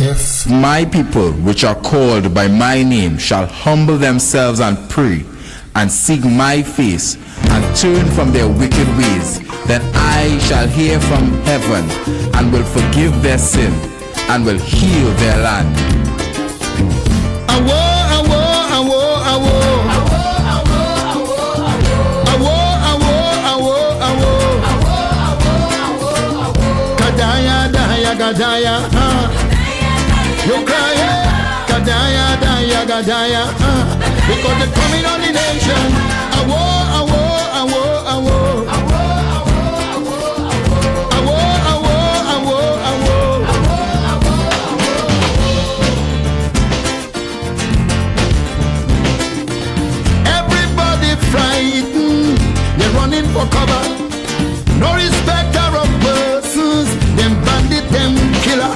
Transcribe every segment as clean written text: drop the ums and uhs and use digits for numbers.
If my people, which are called by my name, shall humble themselves and pray, and seek my face, and turn from their wicked ways, then I shall hear from heaven, and will forgive their sin, and will heal their land. Awo, awo, awo, awo. Awo, awo, awo, awo. Kadaya, daya, gadaya, you cry, kadaya, daya, gadaya, because they're coming on the nation. Awo, awo, awo, awo. Awo, awo, awo, awo. Everybody frightened, they're running for cover. No respecter of persons, them bandit, them killer.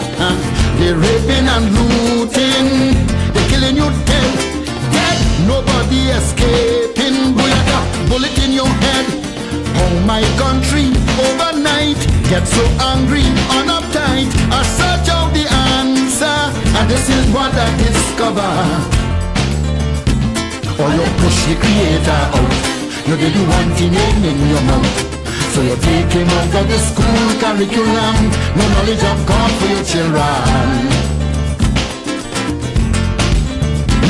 They're raping and looting, they're killing you dead. Nobody escaping, bullet in your head. Oh my country, overnight, get so angry, on uptight. I search out the answer, and this is what I discover. Or you push the creator out, you didn't want the name in your mouth. So you take him out of the school curriculum, no knowledge of God for your children.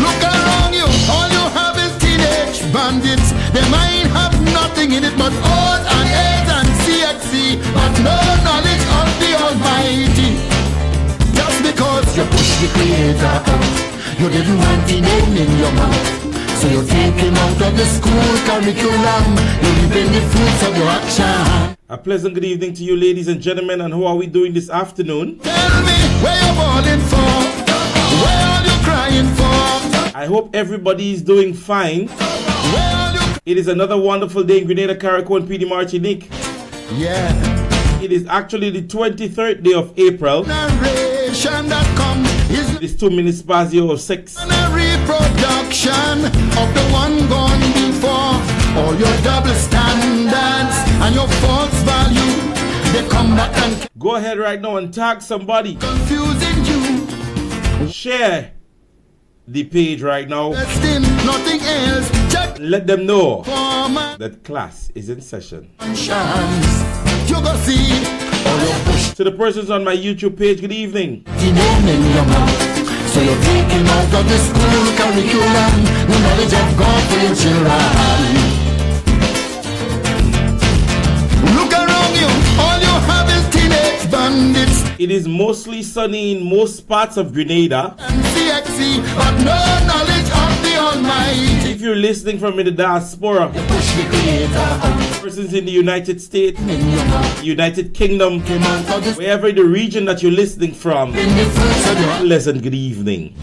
Look around you, all you have is teenage bandits. Their mind have nothing in it but oath and AIDS and CXC, but no knowledge of the Almighty. Just because you push the Creator out, you didn't want the name in your mouth. So you take him out of the school curriculum, you reap the fruits of your action. A pleasant good evening to you, ladies and gentlemen, and how are we doing this afternoon? Tell me where you're balling for, where are you crying for? I hope everybody is doing fine. It is another wonderful day in Grenada, Carriacou, and PD Martinique. Yeah. It is actually the 23rd day of April. It is 2 minutes past the hour of 6. Reproduction of the one gone before. All your double standards and your false value, they come back and go ahead right now and tag somebody. Confusing you. Share the page right now. Nothing else. Let them know that class is in session. You go see. To the persons on my YouTube page, good evening. So you're taking out of the school curriculum, the knowledge of God for your children. Look around you, all you have is teenage bandits. It is mostly sunny in most parts of Grenada. And CXC, but no knowledge of the Almighty. If you're listening from in the diaspora, persons in the United States, United Kingdom, wherever the region that you're listening from, pleasant good evening.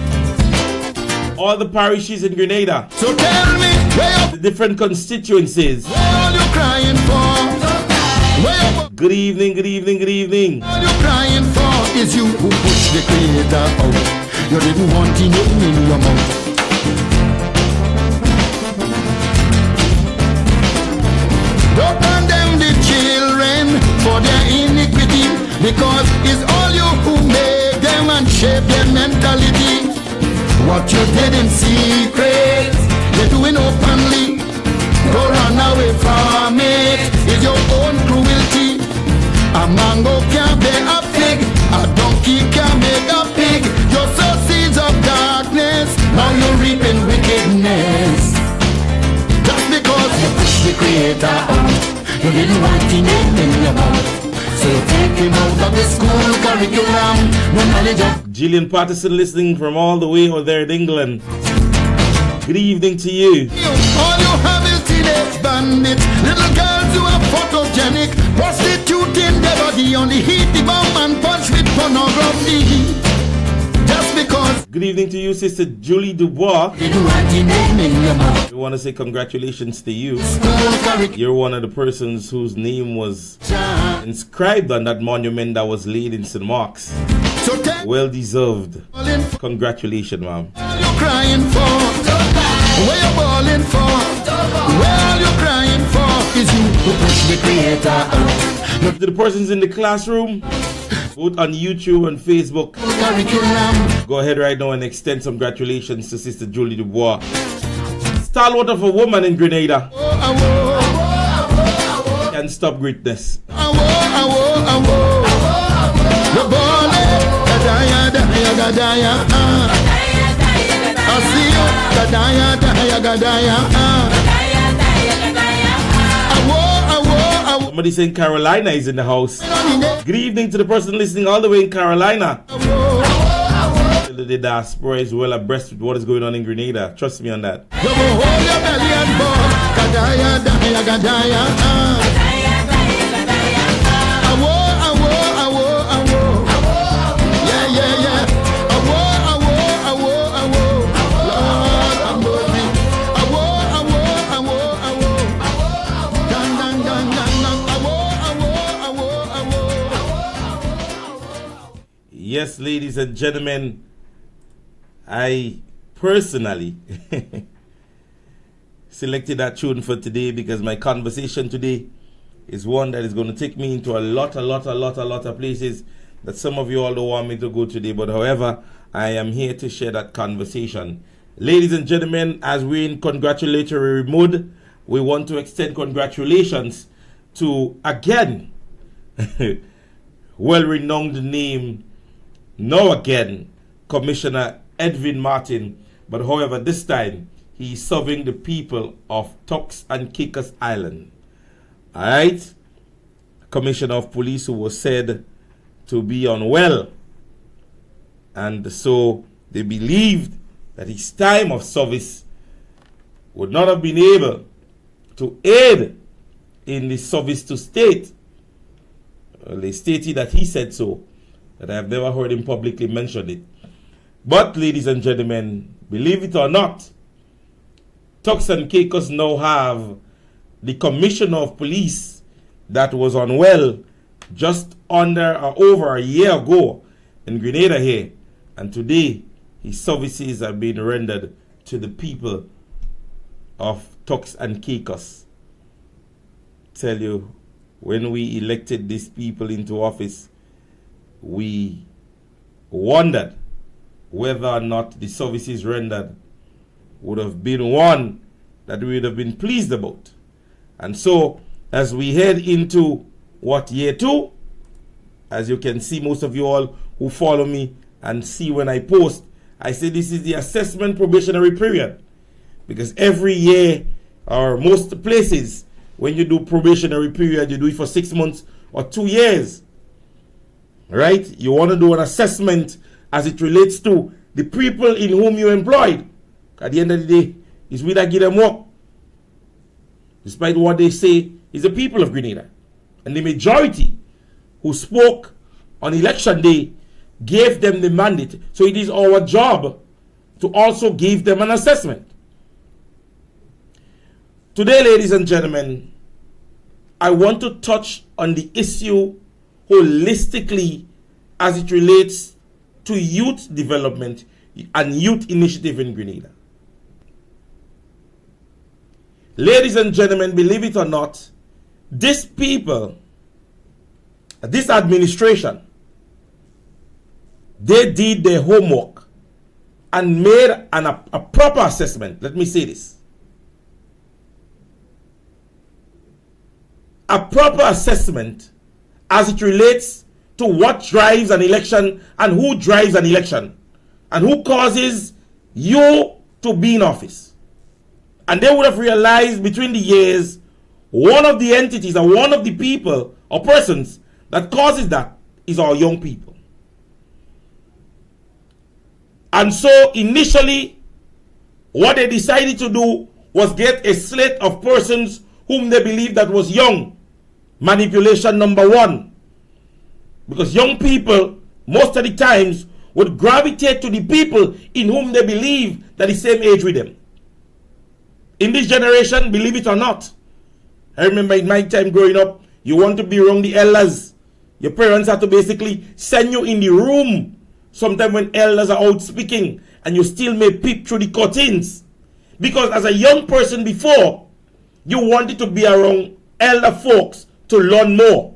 All the parishes in Grenada, so tell me where the different constituencies. Where are you crying for? Good evening, good evening, good evening. All you're crying for is you who pushed the Creator out. You didn't want the name in your mouth. Don't condemn the children for their iniquity, because it's all you who made them and shaped their mentality. What you did in secret, you're doing openly. Don't run away from it, it's your own cruelty. A mango can't bear a fig, a donkey can't make a pig. You're so seeds of darkness, now you're reaping wickedness. Just because you push the Creator out, you didn't want the name in your mouth. So you take him out of the school curriculum, no knowledge of Gillian Patterson listening from all the way over there in England. Good evening to you. All you have is teenage bandits, little girls who are photogenic, prostituting their body on the heat, the bomb and punch with pornography. Just because. Good evening to you, Sister Julie Dubois. They do want the name in your mouth. We want to say congratulations to you. You're one of the persons whose name was inscribed on that monument that was laid in St. Mark's. So well deserved. Congratulations, ma'am. What you crying for? Where you balling for? Where are you crying for? Is you who push the Creator out. Look to the persons in the classroom. both on YouTube and Facebook. curriculum. Go ahead right now and extend some congratulations to Sister Julie Dubois, stalwart of a woman in Grenada. Can't stop greatness. The ball, gadaya, gadaya, gadaya. I see you, gadaya, gadaya, gadaya. Somebody saying Carolina is in the house. Good evening to the person listening all the way in Carolina. The diaspora is well abreast with what is going on in Grenada. Trust me on that. Yes, ladies and gentlemen, I personally selected that tune for today because my conversation today is one that is going to take me into a lot of places that some of you all don't want me to go today. But however, I am here to share that conversation. Ladies and gentlemen, as we're in congratulatory mood, we want to extend congratulations to, again, well-renowned name, now again, Commissioner Edwin Martin, but however, this time, he is serving the people of Turks and Caicos Island. Alright? Commissioner of Police who was said to be unwell. And so, they believed that his time of service would not have been able to aid in the service to state. Well, they stated that he said so, that I have never heard him publicly mention it. But, ladies and gentlemen, believe it or not, Turks and Caicos now have the Commissioner of Police that was unwell just under or over a year ago in Grenada here. And today, his services are being rendered to the people of Turks and Caicos. Tell you, when we elected these people into office, we wondered whether or not the services rendered would have been one that we would have been pleased about. And so, as we head into what, year 2, as you can see, most of you all who follow me and see when I post, I say this is the assessment probationary period. Because every year, or most places, when you do probationary period, you do it for 6 months or 2 years. Right? You want to do an assessment as it relates to the people in whom you employed. At the end of the day, it's we that give them work. Despite what they say, is the people of Grenada. And the majority who spoke on election day gave them the mandate. So it is our job to also give them an assessment. Today, ladies and gentlemen, I want to touch on the issue holistically as it relates to youth development and youth initiative in Grenada. Ladies and gentlemen, believe it or not, these people, this administration, they did their homework and made a proper assessment. Let me say this. A proper assessment as it relates to what drives an election and who drives an election and who causes you to be in office. And they would have realized between the years, one of the entities or one of the people or persons that causes that is our young people. And so initially, what they decided to do was get a slate of persons whom they believed that was young. Manipulation number 1. Because young people, most of the times, would gravitate to the people in whom they believe that the same age with them. In this generation, believe it or not, I remember in my time growing up, you want to be around the elders. Your parents have to basically send you in the room sometime when elders are out speaking and you still may peep through the curtains. Because as a young person before, you wanted to be around elder folks to learn more.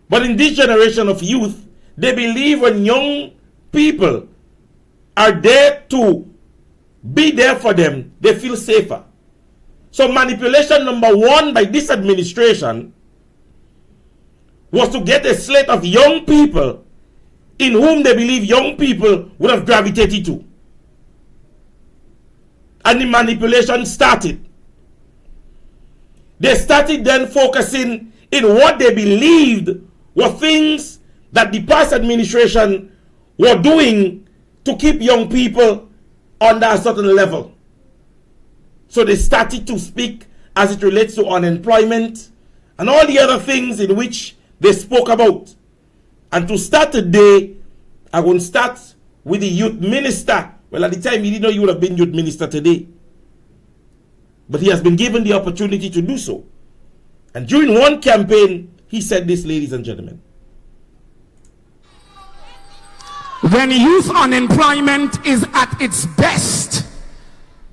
But in this generation of youth, they believe when young people are there to be there for them, they feel safer. So manipulation number one by this administration was to get a slate of young people in whom they believe young people would have gravitated to. And the manipulation started. They started then focusing in what they believed were things that the past administration were doing to keep young people under a certain level. So they started to speak as it relates to unemployment and all the other things in which they spoke about. And to start today, I'm going to start with the youth minister. Well, at the time, he didn't know he would have been youth minister today. But he has been given the opportunity to do so. And during one campaign, he said this, ladies and gentlemen. When youth unemployment is at its best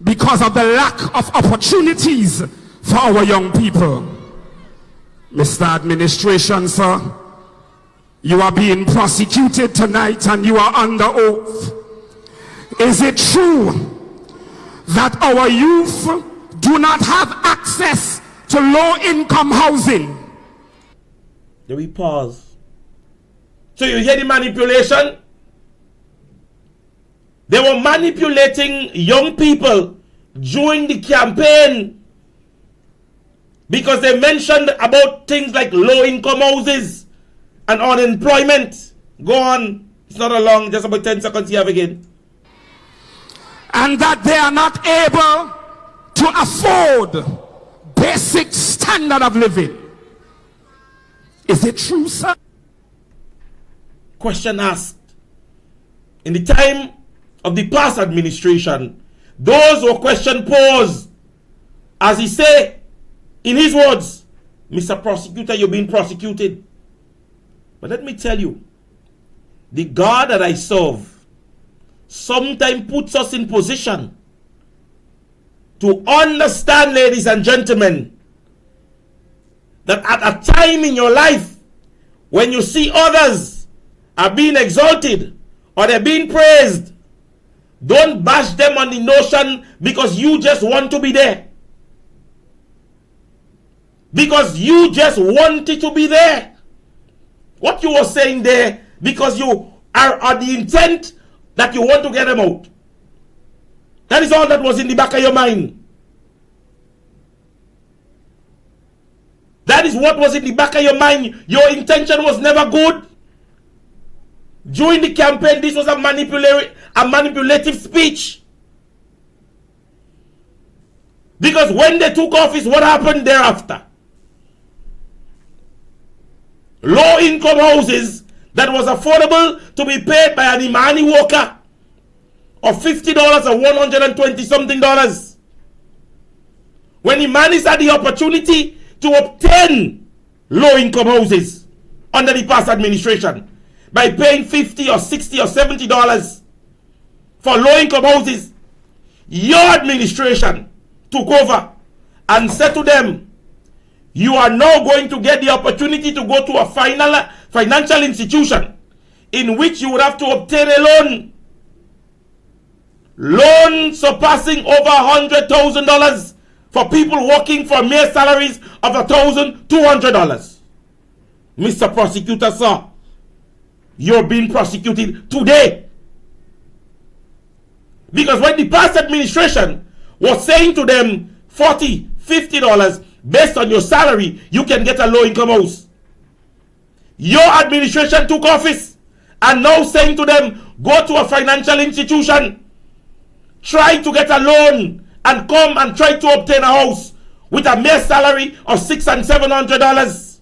because of the lack of opportunities for our young people, Mr. Administration, sir, you are being prosecuted tonight and you are under oath. Is it true that our youth do not have access to low-income housing? Then we pause. So you hear the manipulation? They were manipulating young people during the campaign because they mentioned about things like low-income houses and unemployment. Go on. It's not a long, just about 10 seconds you have again. And that they are not able to afford basic standard of living. Is it true, sir? Question asked. In the time of the past administration, those were question posed. As he said, in his words, Mr. Prosecutor, you're being prosecuted. But let me tell you, the God that I serve sometimes puts us in position to understand, ladies and gentlemen, that at a time in your life when you see others are being exalted or they're being praised, don't bash them on the notion because you just want to be there. Because you just wanted to be there. What you were saying there, because you are the intent that you want to get them out. That is all that was in the back of your mind. That is what was in the back of your mind. Your intention was never good. During the campaign, this was a manipulative speech. Because when they took office, what happened thereafter? Low-income houses that was affordable to be paid by an Imani worker of $50 or $120-something. When Imanis had the opportunity to obtain low-income houses under the past administration by paying $50 or $60 or $70 for low-income houses, your administration took over and said to them, you are now going to get the opportunity to go to a financial institution in which you would have to obtain a loan. Loan surpassing over $100,000 for people working for mere salaries of $1,200. Mr. Prosecutor, sir, you're being prosecuted today. Because when the past administration was saying to them $40, $50, based on your salary, you can get a low-income house. Your administration took office and now saying to them, go to a financial institution, try to get a loan and come and try to obtain a house with a mere salary of $600 and $700.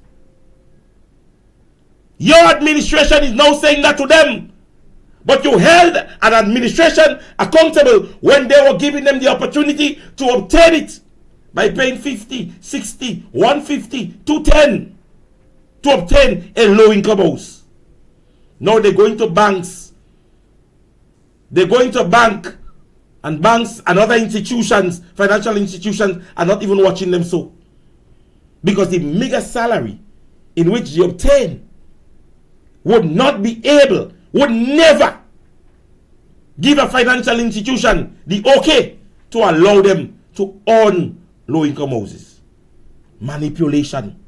Your administration is now saying that to them. But you held an administration accountable when they were giving them the opportunity to obtain it by paying $50, $60, $150, $210 to obtain a low-income house. Now they're going to banks. They're going to bank, and banks and other institutions, financial institutions, are not even watching them so. Because the mega salary in which they obtain would not be able, would never give a financial institution the okay to allow them to own low-income houses. Manipulation.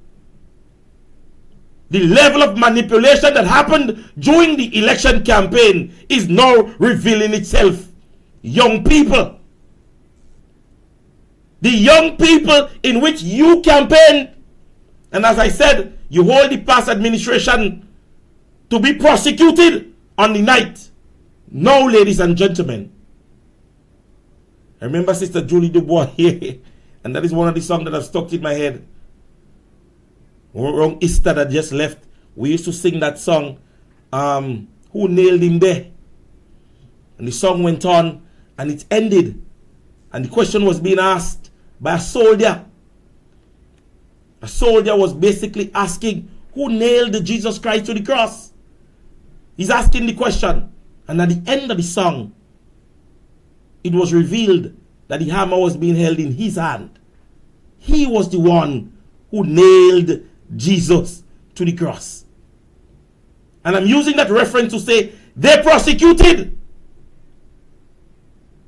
The level of manipulation that happened during the election campaign is now revealing itself. Young people. The young people in which you campaigned, and as I said, you hold the past administration to be prosecuted on the night. Now, ladies and gentlemen, I remember Sister Julie Dubois here, and that is one of the songs that have stuck in my head. Around Easter that just left, we used to sing that song, Who Nailed Him There? And the song went on, and it ended, and the question was being asked by a soldier. A soldier was basically asking, who nailed Jesus Christ to the cross? He's asking the question. And at the end of the song, it was revealed that the hammer was being held in his hand. He was the one who nailed Jesus to the cross. And I'm using that reference to say they prosecuted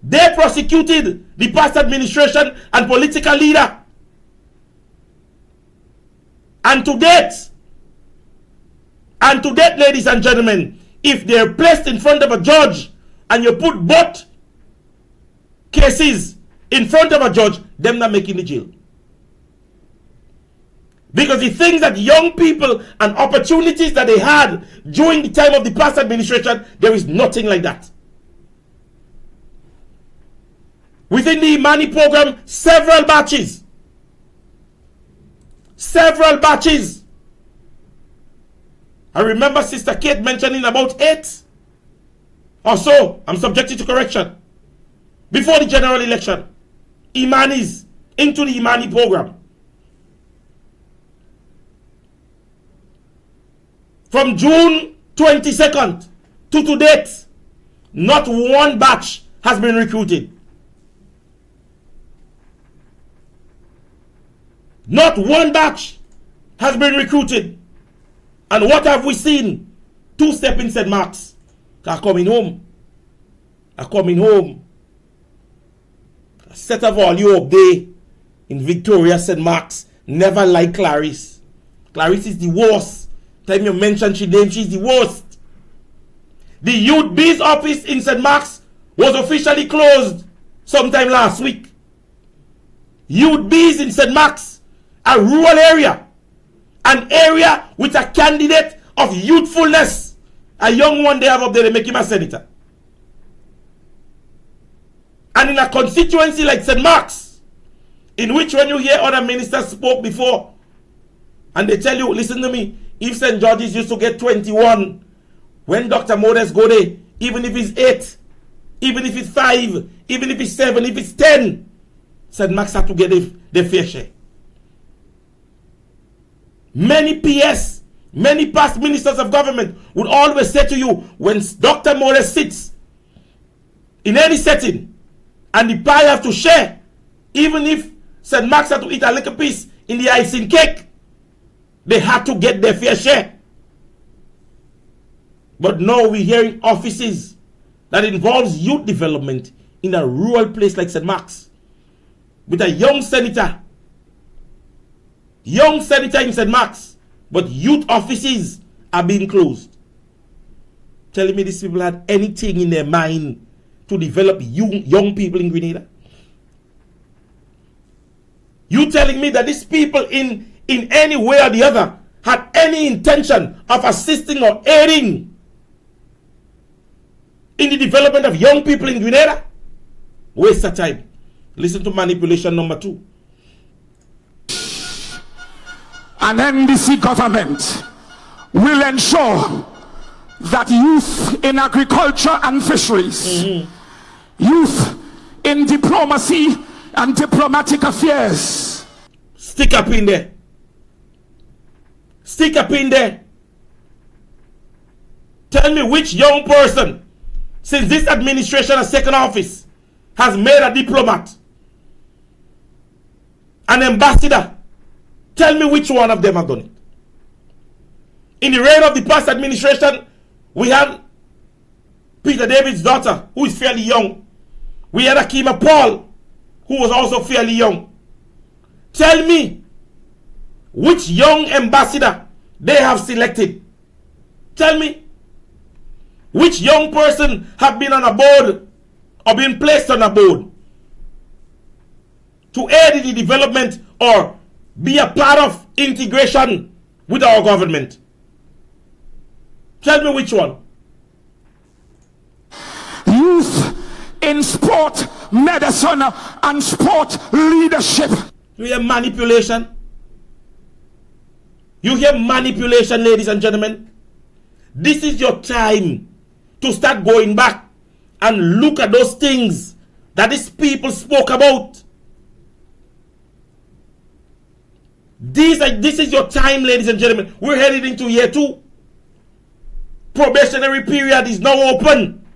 the past administration and political leader. And to date, ladies and gentlemen, if they're placed in front of a judge and you put both cases in front of a judge, them not making the jail. Because the things that young people and opportunities that they had during the time of the past administration, there is nothing like that. Within the Imani program, several batches. I remember Sister Kate mentioning about 8 or so, I'm subjected to correction, before the general election. Imanis into the Imani program. From June 22nd to date, not one batch has been recruited. Not one batch has been recruited. And what have we seen? 2 step in St. Mark's are coming home. A set of all you up there in Victoria, St. Mark's, never like Clarice. Clarice is the worst. Time you mention she name, she's the worst. The Youth B's office in St. Mark's was officially closed sometime last week. Youth B's in St. Mark's, a rural area, an area with a candidate of youthfulness, a young one they have up there, they make him a senator. And in a constituency like St. Mark's, in which when you hear other ministers spoke before, and they tell you, listen to me, if St. George's used to get 21, when Dr. Modest go there, even if it's 8, even if it's 5, even if it's 7, if it's 10, St. Mark's have to get their fair share. Many PS, many past ministers of government would always say to you, when Dr. Modest sits in any setting and the pie have to share, even if St. Mark's have to eat a little piece in the icing cake, they had to get their fair share. But now we're hearing offices that involves youth development in a rural place like St. Mark's, with a young senator in St. Mark's, but youth offices are being closed. Telling me these people had anything in their mind to develop young people in Grenada? You telling me that these people in any way or the other had any intention of assisting or aiding in the development of young people in Grenada? Waste of time. Listen to manipulation number 2. An NDC government will ensure that youth in agriculture and fisheries, youth in diplomacy and diplomatic affairs. Stick up in there. Stick up in there. Tell me which young person, since this administration has taken office, has made a diplomat, an ambassador. Tell me which one of them have done it. In the reign of the past administration, we had Peter David's daughter, who is fairly young. We had Akima Paul, who was also fairly young. Tell me which young ambassador they have selected. Tell me which young person have been on a board or been placed on a board to aid in the development or be a part of integration with our government. Tell me which one. Youth in sport, medicine, and sport leadership. You hear manipulation? You hear manipulation, ladies and gentlemen? This is your time to start going back and look at those things that these people spoke about. This is your time, ladies and gentlemen. We're headed into year 2. Probationary period is now open.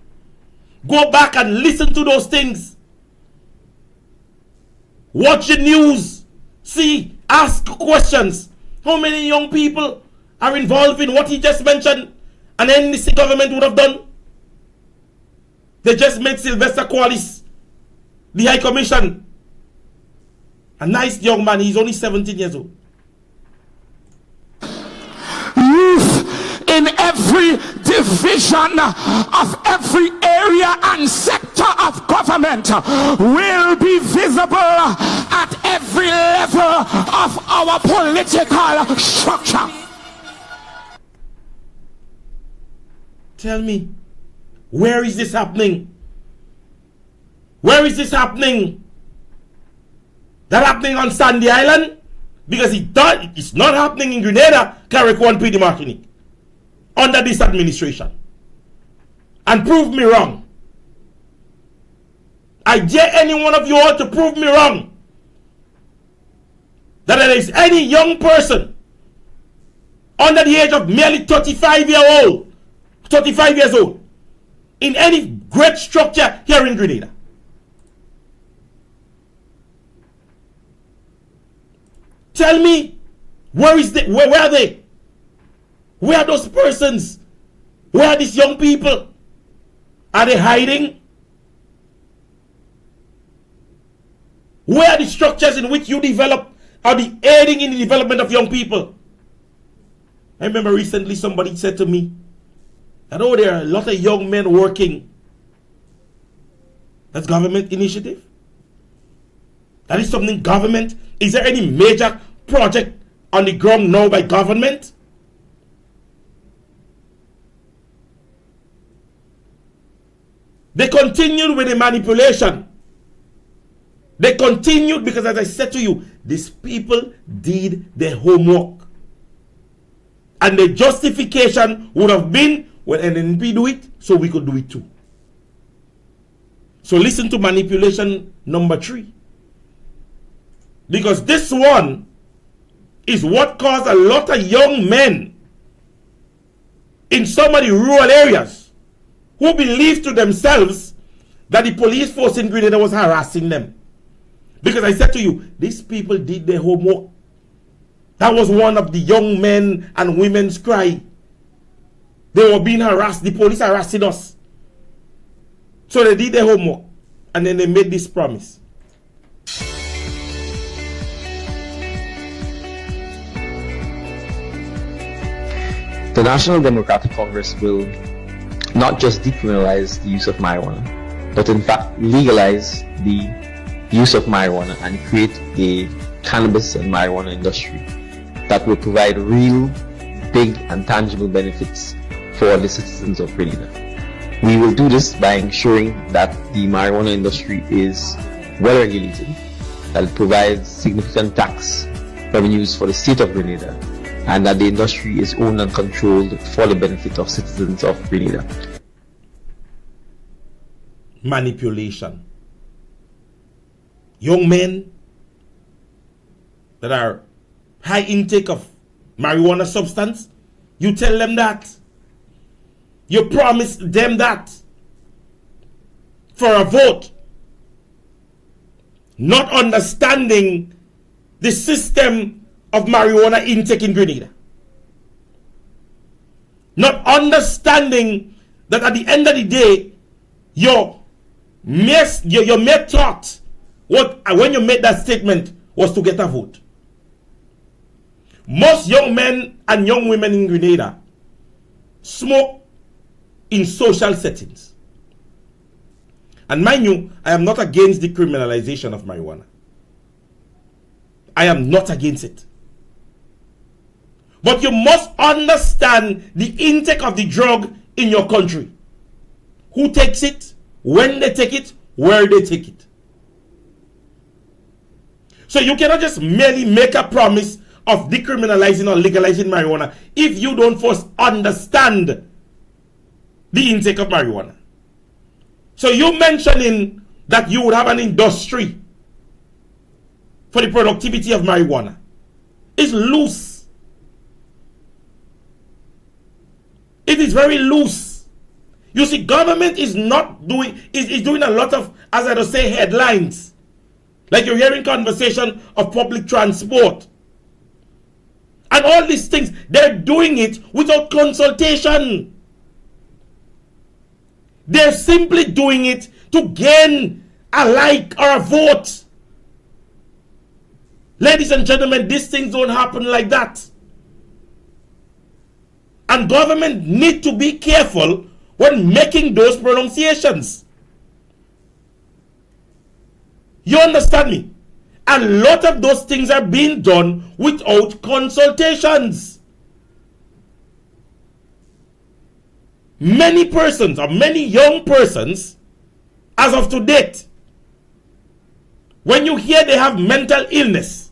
Go back and listen to those things. Watch the news. See, ask questions. How many young people are involved in what he just mentioned and NDC government would have done? They just made Sylvester Qualis the High Commission. A nice young man. He's only 17 years old. Youth in every division of every area and sector of government will be visible at every level of our political structure. Tell me, where is this happening? Where is this happening? That happening on Sandy Island? Because it's not happening in Grenada, Carrick, and Petite Martinique under this administration. And prove me wrong. I dare any one of you all to prove me wrong that there is any young person under the age of merely 35 years old in any great structure here in Grenada. Tell me, where are they? Where are those persons? Where are these young people? Are they hiding? Where are the structures in which you develop, are the aiding in the development of young people? I remember recently somebody said to me that, oh, there are a lot of young men working. That's government initiative? That is something government? Is there any major project on the ground now by government? They continued with the manipulation. They continued because, as I said to you, these people did their homework. And the justification would have been, when NNP do it, so we could do it too. So listen to manipulation number 3. Because this one is what caused a lot of young men in some of the rural areas who believed to themselves that the police force in Grenada was harassing them. Because I said to you, these people did their homework. That was one of the young men and women's cry. They were being harassed. The police harassing us. So they did their homework. And then they made this promise. The National Democratic Congress will not just decriminalize the use of marijuana, but in fact legalize the use of marijuana and create a cannabis and marijuana industry that will provide real, big and tangible benefits for the citizens of Grenada. We will do this by ensuring that the marijuana industry is well regulated, that it provides significant tax revenues for the state of Grenada, and that the industry is owned and controlled for the benefit of citizens of Grenada. Manipulation. Young men that are high intake of marijuana substance, you tell them that. You promise them that for a vote. Not understanding the system of marijuana intake in Grenada. Not understanding that at the end of the day, your mere thought when you made that statement was to get a vote. Most young men and young women in Grenada smoke in social settings. And mind you, I am not against the criminalization of marijuana. I am not against it. But you must understand the intake of the drug in your country. Who takes it, when they take it, where they take it. So you cannot just merely make a promise of decriminalizing or legalizing marijuana if you don't first understand the intake of marijuana. So you mentioning that you would have an industry for the productivity of marijuana is loose. It is very loose. You see, government is not doing, is doing a lot of, as I would say, headlines. Like you're hearing conversation of public transport. And all these things, they're doing it without consultation. They're simply doing it to gain a like or a vote. Ladies and gentlemen, these things don't happen like that. And government need to be careful when making those pronunciations. You understand me? A lot of those things are being done without consultations. Many persons, or many young persons, as of to date, when you hear they have mental illness,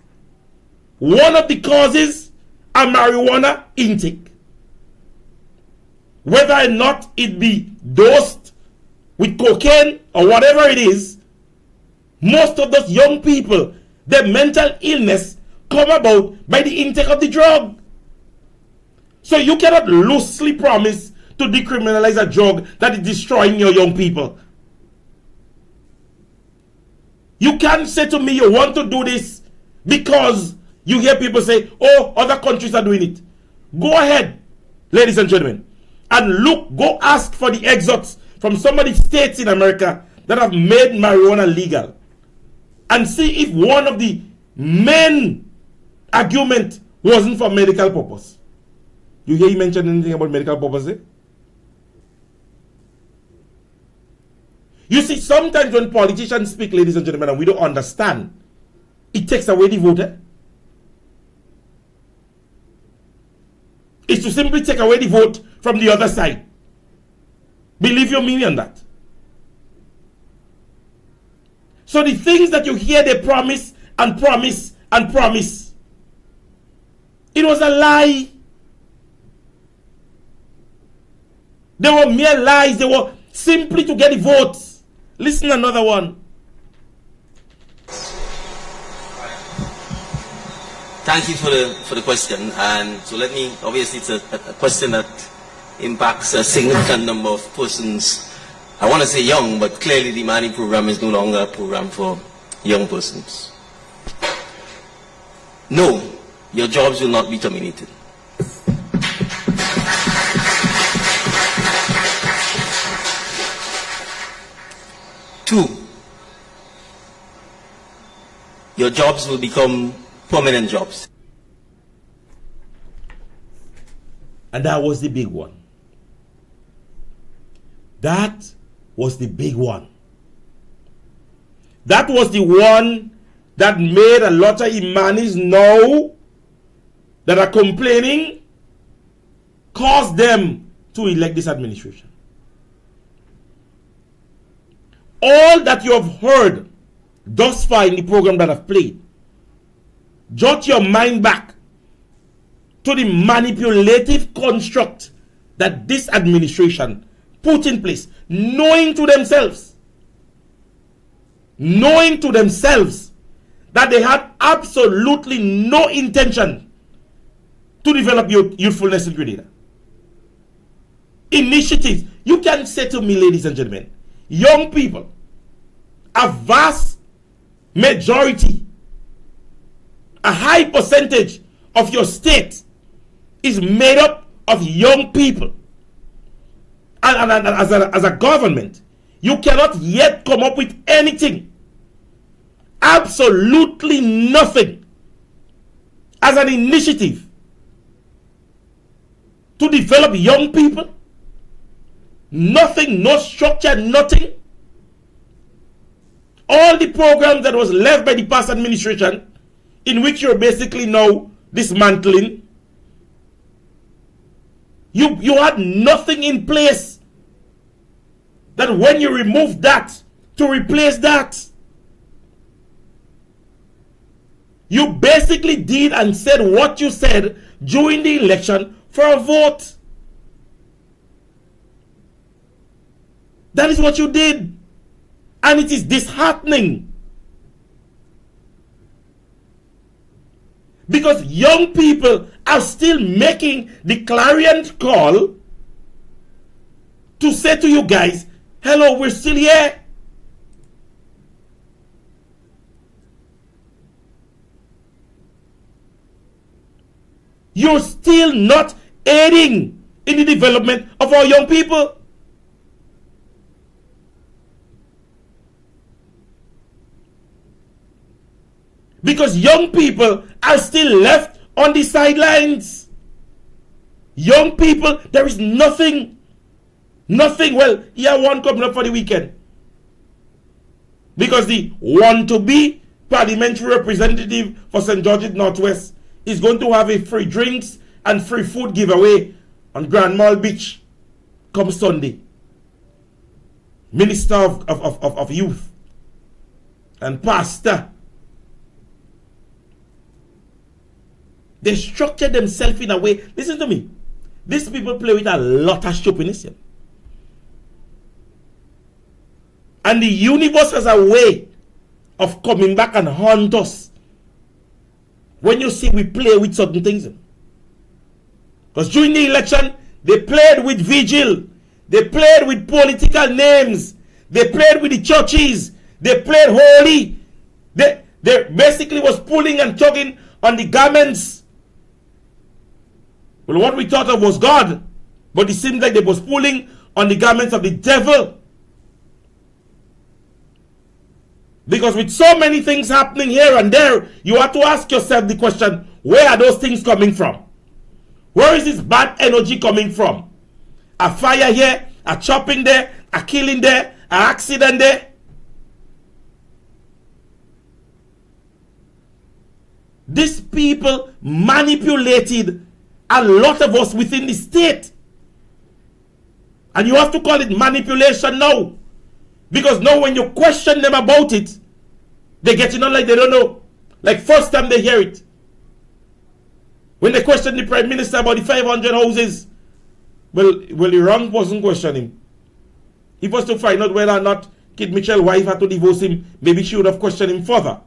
one of the causes are marijuana intake. Whether or not it be dosed with cocaine or whatever it is, most of those young people, their mental illness come about by the intake of the drug. So you cannot loosely promise to decriminalize a drug that is destroying your young people. You can't say to me you want to do this because you hear people say, oh, other countries are doing it. Go ahead, ladies and gentlemen, and look, go ask for the excerpts from some of the states in America that have made marijuana legal, and see if one of the main argument wasn't for medical purpose. You hear he mention anything about medical purpose? Eh? You see, sometimes when politicians speak, ladies and gentlemen, and we don't understand, it takes away the voter. It's to simply take away the vote from the other side. Believe you me on that. So the things that you hear they promise and promise and promise, it was a lie. They were mere lies. They were simply to get the votes. Listen, another one. Thank you for the question. And so let me, obviously it's a question that impacts a significant number of persons. I want to say young, but clearly the Mani program is no longer a program for young persons. No, your jobs will not be terminated. Two, your jobs will become permanent jobs. And that was the big one. That was the big one. That was the one that made a lot of Imanis now that are complaining, caused them to elect this administration. All that you have heard thus far in the program that I've played, jot your mind back to the manipulative construct that this administration put in place, knowing to themselves that they had absolutely no intention to develop youthfulness in Grenada. Initiatives. You can say to me, ladies and gentlemen, young people, a vast majority, a high percentage of your state is made up of young people. And as a government, you cannot yet come up with anything. Absolutely nothing. As an initiative to develop young people. Nothing, no structure, nothing. All the programs that was left by the past administration, in which you're basically now dismantling, you had nothing in place that when you remove that to replace that, you basically did and said what you said during the election for a vote. That is what you did. And it is disheartening. Because young people are still making the clarion call to say to you guys, hello, we're still here. You're still not aiding in the development of our young people. Because young people are still left on the sidelines. Young people, there is nothing. Nothing. Well, here one coming up for the weekend. Because the want-to-be parliamentary representative for St. George's Northwest is going to have a free drinks and free food giveaway on Grand Mall Beach come Sunday. Minister of Youth and Pastor. They structure themselves in a way. Listen to me. These people play with a lot of stupidness. And the universe has a way of coming back and haunt us when you see we play with certain things. Because during the election, they played with vigil. They played with political names. They played with the churches. They played holy. They basically was pulling and tugging on the garments. Well, what we thought of was God, but it seemed like they was pulling on the garments of the devil. Because with so many things happening here and there, you have to ask yourself the question, where are those things coming from? Where is this bad energy coming from? A fire here, a chopping there, a killing there, an accident there. These people manipulated a lot of us within the state. And you have to call it manipulation now. Because now when you question them about it, they get on like they don't know. Like first time they hear it. When they question the Prime Minister about the 500 houses, well, the wrong person questioned him. He was to find out whether or not Kid Mitchell's wife had to divorce him. Maybe she would have questioned him further.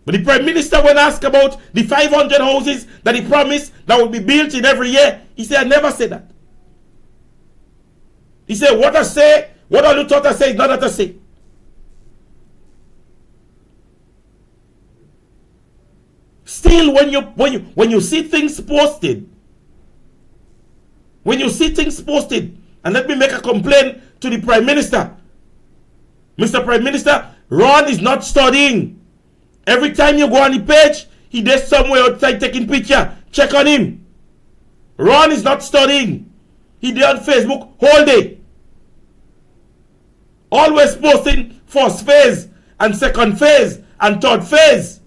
But the Prime Minister, when asked about the 500 houses that he promised that would be built in every year, he said, I never said that. He said, what I say, what all you thought I say is not that I say. Still, when you see things posted, and let me make a complaint to the Prime Minister. Mr. Prime Minister, Ron is not studying. Every time you go on the page, he does somewhere outside taking picture. Check on him. Ron is not studying. He did on Facebook whole day. Always posting first phase and second phase and third phase.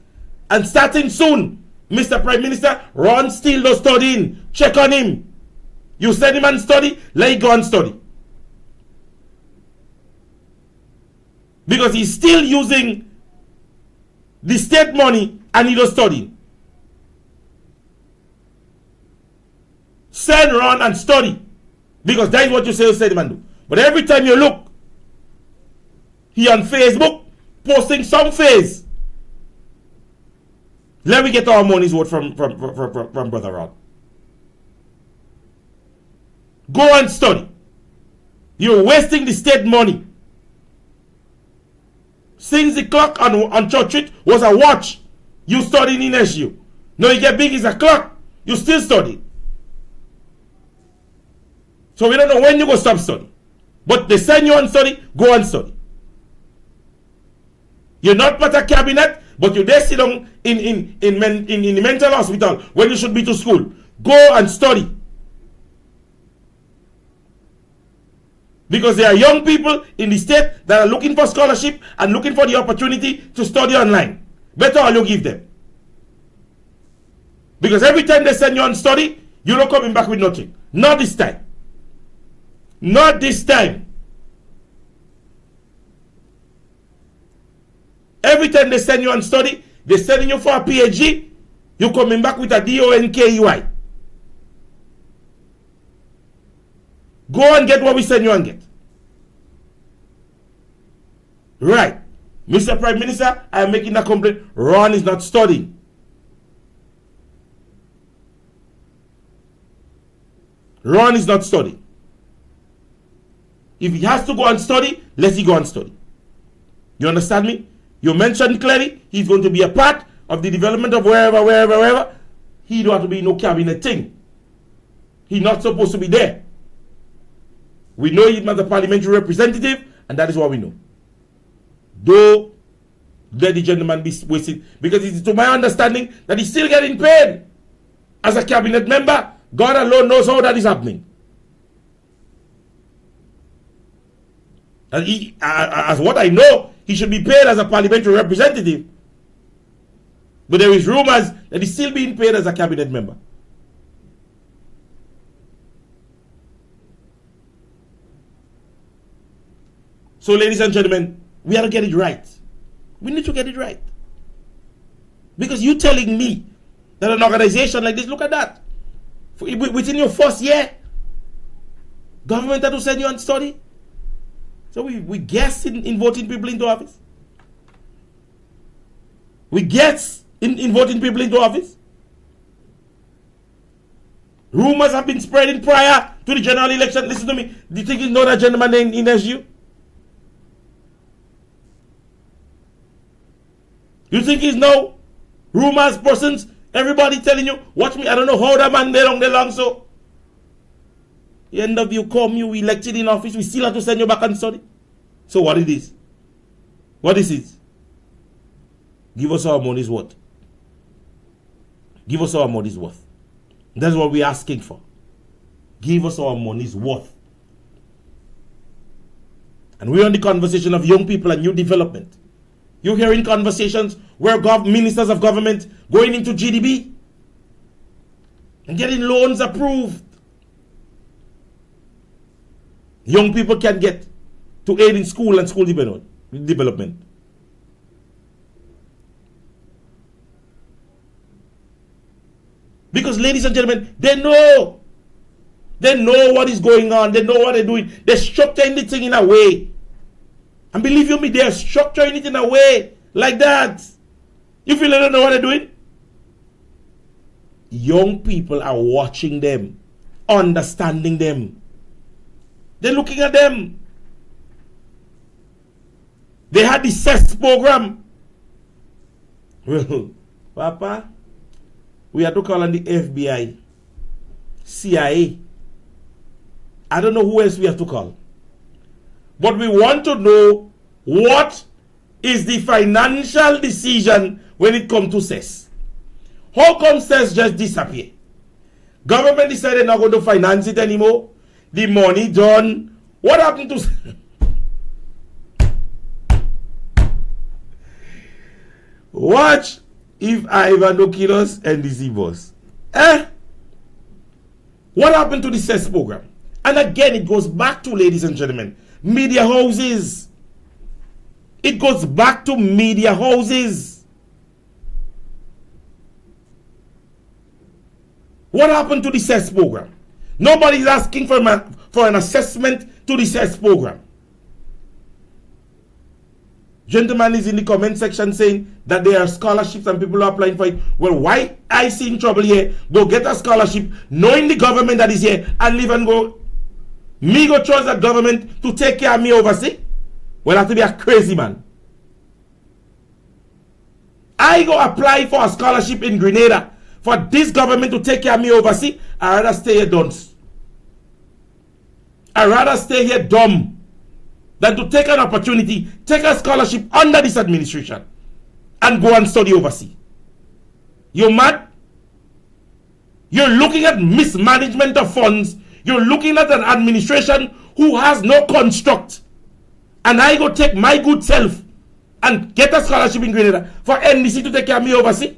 And starting soon. Mr. Prime Minister, Ron still not studying. Check on him. You send him and study, let him go and study. Because he's still using the state money and he don't study. Send Ron and study. Because that is what you say you send him and do. But every time you look, he on Facebook posting some phase. Let me get our money's worth from Brother Ron. Go and study. You're wasting the state money. Since the clock on Church Street was a watch, You studying in SU. No, you get big as a clock. You still study. So we don't know when you go stop studying. But they send you on study, go and study. You're not part of cabinet, but you there sit down in the mental hospital when you should be to school. Go and study. Because there are young people in the state that are looking for scholarship and looking for the opportunity to study online. Better all you give them. Because every time they send you on study, you're not coming back with nothing. Not this time. Not this time. Every time they send you on study, they're sending you for a PhD, you're coming back with a DONKEY. Go and get what we send you and get. Right. Mr. Prime Minister, I am making a complaint. Ron is not studying. Ron is not studying. If he has to go and study, let him go and study. You understand me? You mentioned clearly he's going to be a part of the development of wherever. He don't have to be no cabinet thing. He's not supposed to be there. We know him as a parliamentary representative, and that is what we know. Though, let the gentleman be wasted, because it is to my understanding that he's still getting paid as a cabinet member. God alone knows how that is happening. And he, as what I know, he should be paid as a parliamentary representative. But there is rumors that he's still being paid as a cabinet member. So, ladies and gentlemen, we have to get it right. We need to get it right. Because you telling me that an organization like this, look at that. Within your first year, government had to send you on study. So we guess in voting people into office. We guess in voting people into office. Rumors have been spreading prior to the general election. Listen to me. Do you think you know that gentleman in SU? You think he's no rumors, persons, everybody telling you, watch me, I don't know how that man there long so. The end of you come, you elected in office, we still have to send you back and study. So what it is? What is it? Give us our money's worth. Give us our money's worth. That's what we're asking for. Give us our money's worth. And we're on the conversation of young people and new development. You're hearing conversations where ministers of government going into GDB and getting loans approved. Young people can get to aid in school and school development. Because, ladies and gentlemen, they know what is going on. They know what they're doing. They're structuring the thing in a way. And believe you me, they're structuring it in a way like that. You feel they don't know what they're doing? Young people are watching them, understanding them. They're looking at them. They had the CES program. Well, Papa, we have to call on the FBI, CIA. I don't know who else we have to call. But we want to know what is the financial decision when it comes to CES. How come CES just disappear? Government decided not going to finance it anymore. The money done. What happened to... Watch if Ivan no kill us and DC boss. What happened to the CES program? And again, it goes back to, ladies and gentlemen, media houses. It goes back to media houses. What happened to the CES program? Nobody's asking for an assessment to the CES program. Gentleman is in the comment section saying that there are scholarships and people are applying for it. Well, why I see in trouble here? Go get a scholarship, knowing the government that is here, and live and go. Me go trust that government to take care of me overseas? Well, I have to be a crazy man. I go apply for a scholarship in Grenada for this government to take care of me overseas. I'd rather stay here dunce. I'd rather stay here dumb than to take an opportunity, take a scholarship under this administration and go and study overseas. You're mad? You're looking at mismanagement of funds. You're looking at an administration who has no construct. And I go take my good self and get a scholarship in Grenada for NDC to take care of me overseas.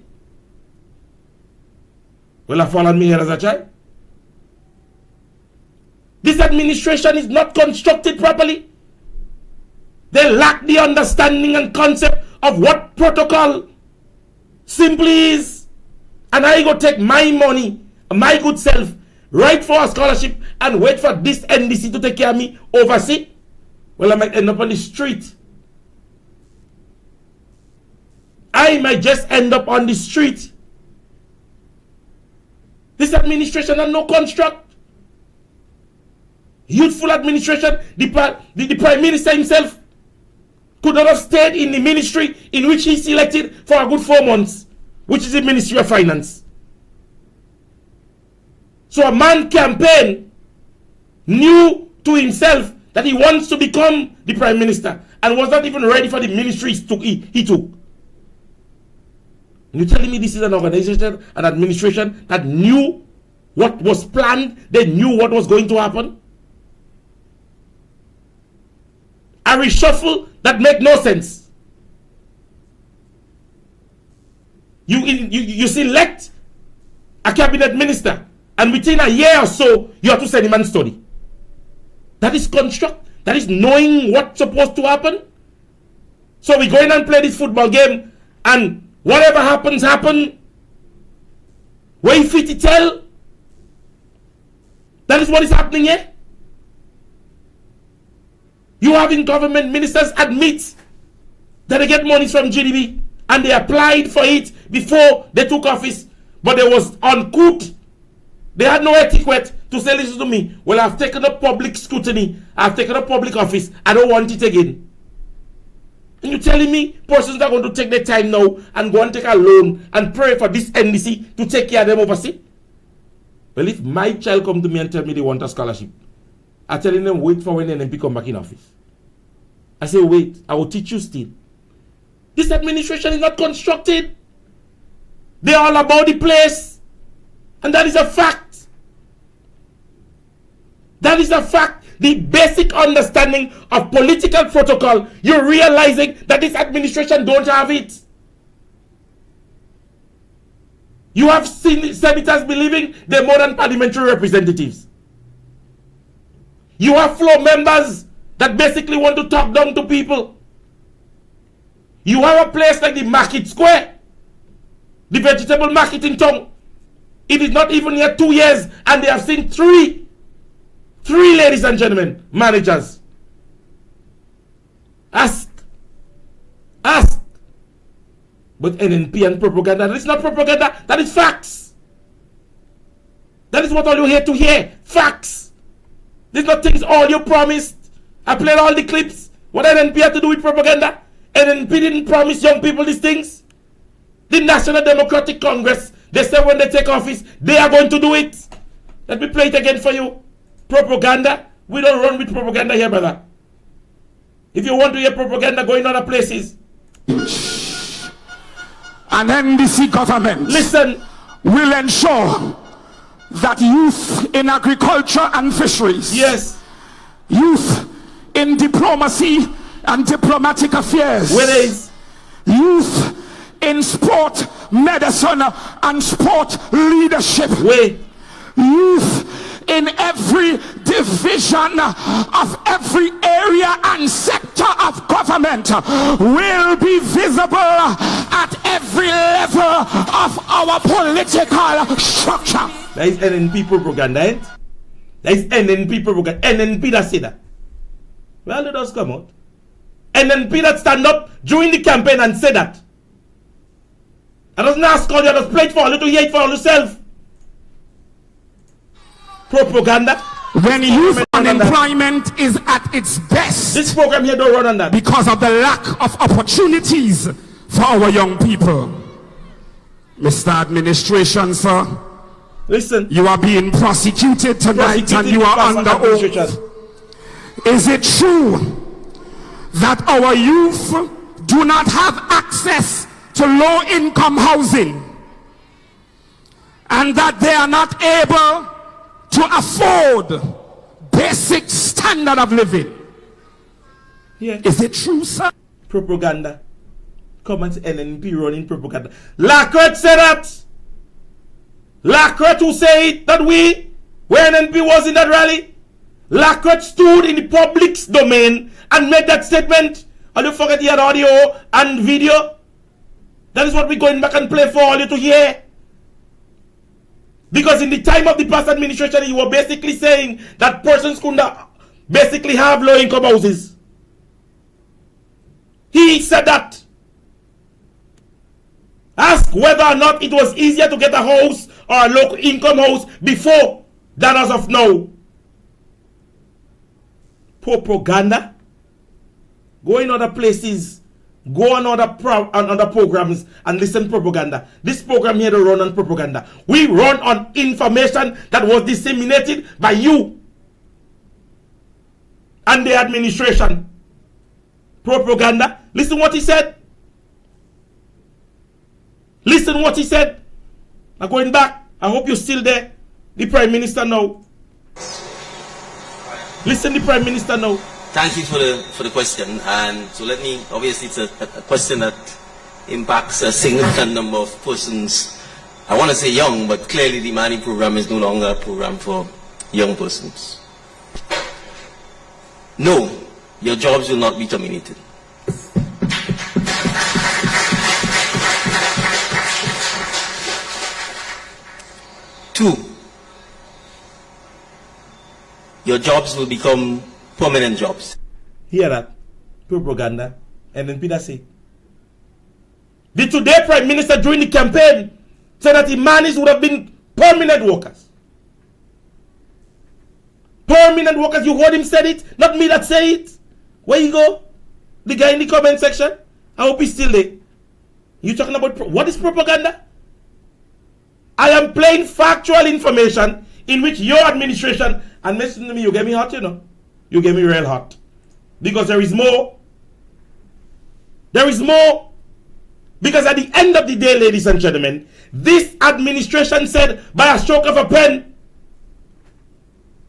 Will I fall on me here as a child? This administration is not constructed properly. They lack the understanding and concept of what protocol simply is. And I go take my money, my good self, write for a scholarship and wait for this NDC to take care of me overseas. Well, I might end up on the street. I might just end up on the street. This administration has no construct. Youthful administration, the Prime Minister himself could not have stayed in the ministry in which he selected for a good 4 months, which is the Ministry of Finance. So a man campaign knew to himself that he wants to become the Prime Minister and was not even ready for the ministry he took. And you're telling me this is an organization, an administration that knew what was planned, they knew what was going to happen? A reshuffle that made no sense. You select a cabinet minister and within a year or so you have to send him and study. That is construct. That is knowing what's supposed to happen. So we go in and play this football game and whatever happens, happen. Where fit to tell. That is what is happening here. You having government ministers admit that they get money from GDP and they applied for it before they took office, but they was uncouth. They had no etiquette to say, listen to me, well, I've taken up public scrutiny, I've taken up public office, I don't want it again. And you're telling me persons are going to take their time now and go and take a loan and pray for this NDC to take care of them overseas? Well, if my child come to me and tell me they want a scholarship, I'm telling them wait for when the NMP come back in office. I say wait, I will teach you still. This administration is not constructed. They are all about the place. And that is a fact. That is a fact. The basic understanding of political protocol, you're realizing that this administration don't have it. You have seen senators believing they're more than parliamentary representatives. You have floor members that basically want to talk down to people. You have a place like the Market Square, the vegetable market in town. It is not even yet 2 years and they have seen three, ladies and gentlemen, managers. Ask. But NNP and propaganda, that is not propaganda, that is facts. That is what all you here to hear, facts. These are not things all you promised. I played all the clips. What NNP had to do with propaganda? NNP didn't promise young people these things. The National Democratic Congress, they say when they take office, they are going to do it. Let me play it again for you. Propaganda. We don't run with propaganda here, brother. If you want to hear propaganda, go in other places. An NDC government, listen, will ensure that youth in agriculture and fisheries, yes, youth in diplomacy and diplomatic affairs, youth in sport, medicine and sport leadership, youth in every division of every area and sector of government will be visible at every level of our political structure. That is NNP propaganda, eh? That is NNP propaganda. NNP that say that. Well, let us come out. NNP that stand up during the campaign and say that. I doesn't ask all you, I just play it for you to hear it for yourself. Propaganda. When youth unemployment is at its best, this program here don't run on that because of the lack of opportunities for our young people. Mr. Administration, sir, Listen. you are being prosecuted tonight and you are under oath. Is it true that our youth do not have access to low-income housing and that they are not able to afford basic standard of living? Yeah. Is it true, sir? Propaganda. Come and say NNP running propaganda. Lacret said that. Lacret who say it, that where NNP was in that rally. Lacret stood in the public's domain and made that statement. And you forget he had audio and video. That is what we're going back and play for all you to hear. Because in the time of the past administration, you were basically saying that persons could not basically have low-income houses. He said that. Ask whether or not it was easier to get a house or a low-income house before than as of now. Propaganda. Go in other places. Go on other programs and listen propaganda. This program here to run on propaganda. We run on information that was disseminated by you and the administration. Propaganda. Listen what he said. Listen what he said. Now going back, I hope you're still there. The Prime Minister now. Listen, the Prime Minister now. Thank you for the question. And so let me, obviously it's a question that impacts a significant number of persons. I want to say young, but clearly the Money program is no longer a program for young persons. No, your jobs will not be terminated. Two, your jobs will become permanent jobs. Hear that? Propaganda. And then Peter say. The today Prime Minister during the campaign said that the Manis would have been permanent workers. Permanent workers. You heard him said it. Not me that say it. Where you go? The guy in the comment section. I hope he's still there. You talking about what is propaganda? I am playing factual information in which your administration, and listen to me, you get me hot, you know. You get me real hot. Because there is more. There is more. Because at the end of the day, ladies and gentlemen, this administration said by a stroke of a pen,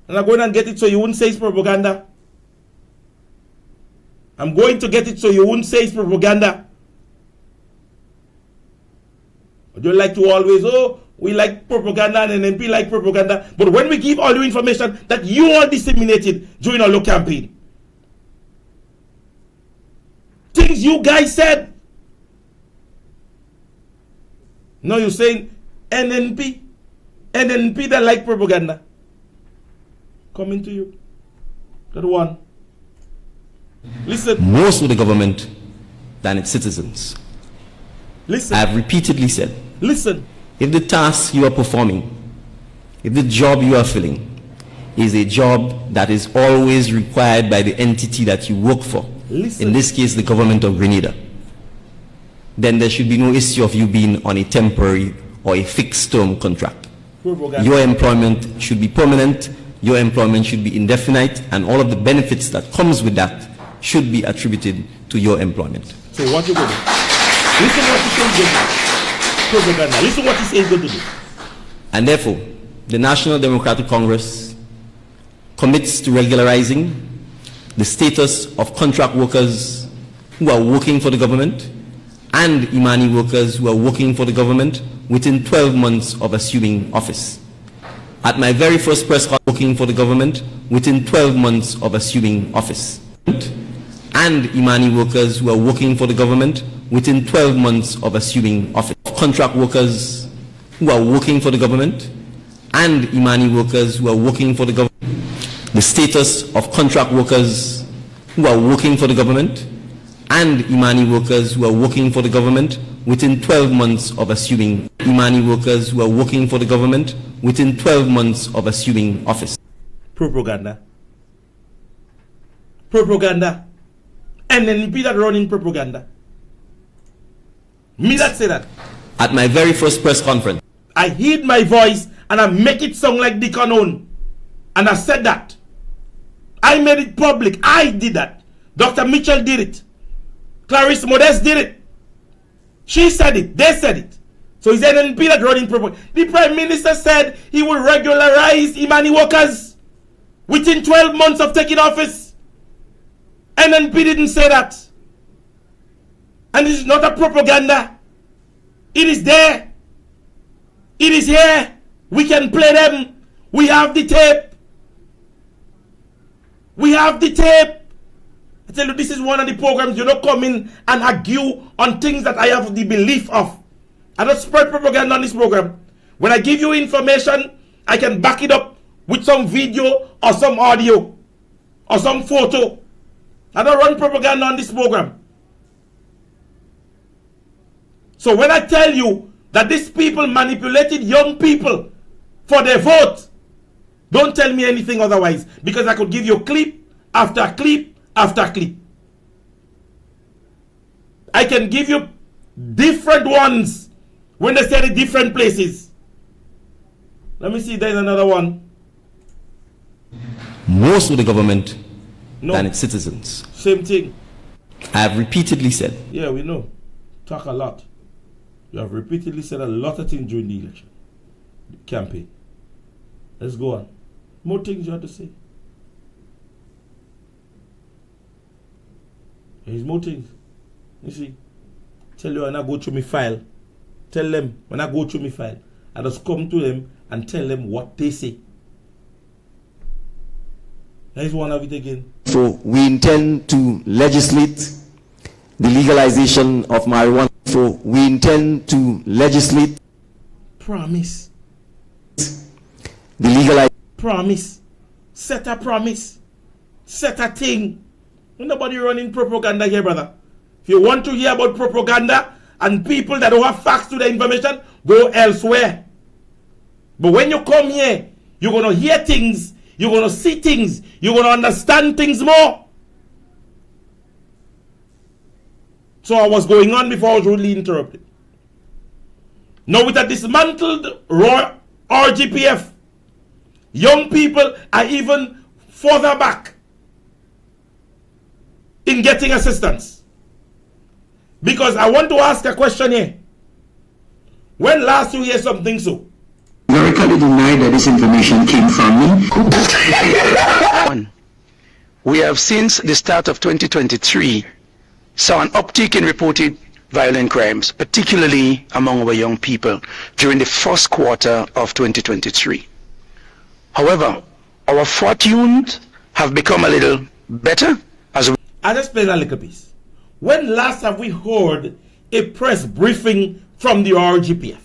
and I'm going to get it so you wouldn't say it's propaganda. I'm going to get it so you wouldn't say it's propaganda. But you like to always, oh, we like propaganda and NNP like propaganda. But when we give all the information that you all disseminated during our low campaign, things you guys said, no, you're saying NNP that like propaganda. Coming to you. That one. Listen. More so the government than its citizens. Listen. I have repeatedly said, listen. If the task you are performing, if the job you are filling is a job that is always required by the entity that you work for, listen. In this case the government of Grenada, then there should be no issue of you being on a temporary or a fixed term contract. Propaganda. Your employment should be permanent, your employment should be indefinite, and all of the benefits that comes with that should be attributed to your employment. So what you going to do? Listen what you say. Propaganda. Listen what he says going to do. And therefore, the National Democratic Congress commits to regularizing the status of contract workers who are working for the government and Imani workers who are working for the government within 12 months of assuming office. At my very first press conference, working for the government within 12 months of assuming office. And Imani workers who are working for the government within 12 months of assuming office. Contract workers who are working for the government and Imani workers who are working for the government. The status of contract workers who are working for the government and Imani workers who are working for the government within 12 months of assuming Imani workers who are working for the government within 12 months of assuming office. Propaganda. Propaganda. NNP that running propaganda. Me that say that. At my very first press conference. I hid my voice and I make it sound like Dick Unknown. And I said that. I made it public. I did that. Dr. Mitchell did it. Clarice Modeste did it. She said it. They said it. So is NNP that running propaganda? The Prime Minister said he will regularize Imani workers within 12 months of taking office. NNP didn't say that. And this is not a propaganda. It is there. It is here. We can play them. We have the tape. We have the tape. I tell you, this is one of the programs you don't come in and argue on things that I have the belief of. I don't spread propaganda on this program. When I give you information, I can back it up with some video or some audio or some photo. I don't run propaganda on this program. So when I tell you that these people manipulated young people for their vote, don't tell me anything otherwise, because I could give you clip after clip after clip. I can give you different ones when they say the different places. Let me see, there's another one. Most of the government than its citizens. Same thing. I have repeatedly said. Yeah, we know. Talk a lot. You have repeatedly said a lot of things during the election, the campaign. Let's go on. More things you have to say. There's more things. You see, tell you when I go through my file, tell them when I go through my file, I just come to them and tell them what they say. There's one of it again. So we intend to legislate the legalization of marijuana. So we intend to legislate. Promise. The legalization. Promise. Set a promise. Set a thing. Nobody running propaganda here, brother. If you want to hear about propaganda and people that don't have facts to the information, go elsewhere. But when you come here, you're going to hear things, you're going to see things, you're going to understand things more. So I was going on before I was rudely interrupted. Now with a dismantled RGPF, young people are even further back in getting assistance. Because I want to ask a question here. When last you hear something so? Categorically deny that this information came from me. We have since the start of 2023 saw an uptick in reported violent crimes, particularly among our young people during the first quarter of 2023. However, our fortunes have become a little better as we... I'll just play that little piece. When last have we heard a press briefing from the RGPF?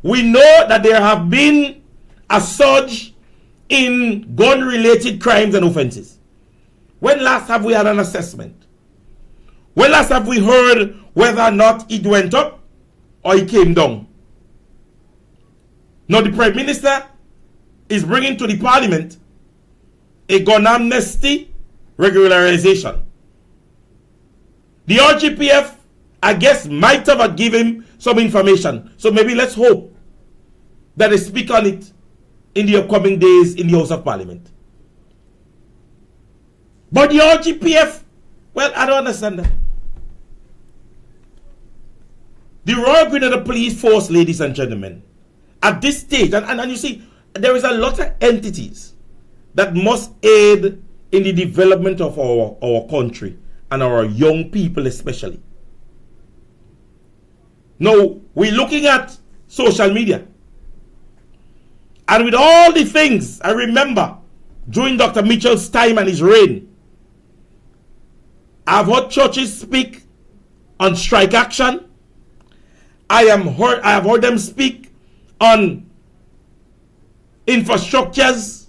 We know that there have been a surge in gun-related crimes and offenses. When last have we had an assessment? When last have we heard whether or not it went up or it came down? Now the Prime Minister is bringing to the Parliament a gun amnesty regularization. The RGPF, I guess, might have given him some information. So maybe let's hope that they speak on it in the upcoming days in the House of Parliament. But the RGPF, well, I don't understand that. The Royal Grenada Police Force, ladies and gentlemen, at this stage, and you see, there is a lot of entities that must aid in the development of our country and our young people especially. Now, we're looking at social media. And with all the things, I remember during Dr. Mitchell's time and his reign, I've heard churches speak on strike action. I have heard them speak on infrastructures.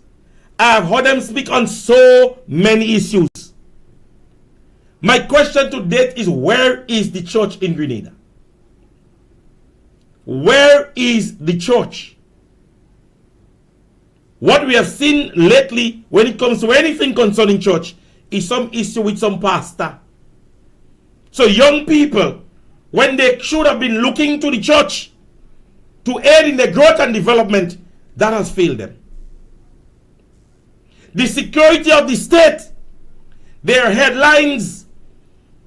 I have heard them speak on so many issues. My question to date is, where is the church in Grenada? Where is the church? What we have seen lately when it comes to anything concerning church is some issue with some pastor. So young people when they should have been looking to the church to aid in their growth and development, that has failed them. The security of the state, their headlines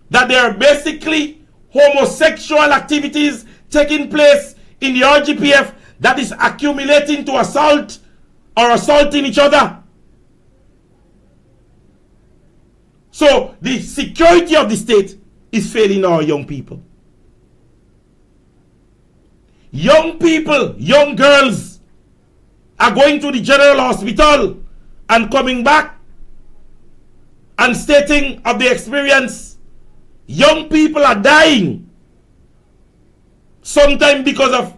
that there are basically homosexual activities taking place in the RGPF that is accumulating to assault or assaulting each other. So the security of the state is failing our young people. Young people, young girls are going to the general hospital and coming back and stating of the experience. Young people are dying, sometimes because of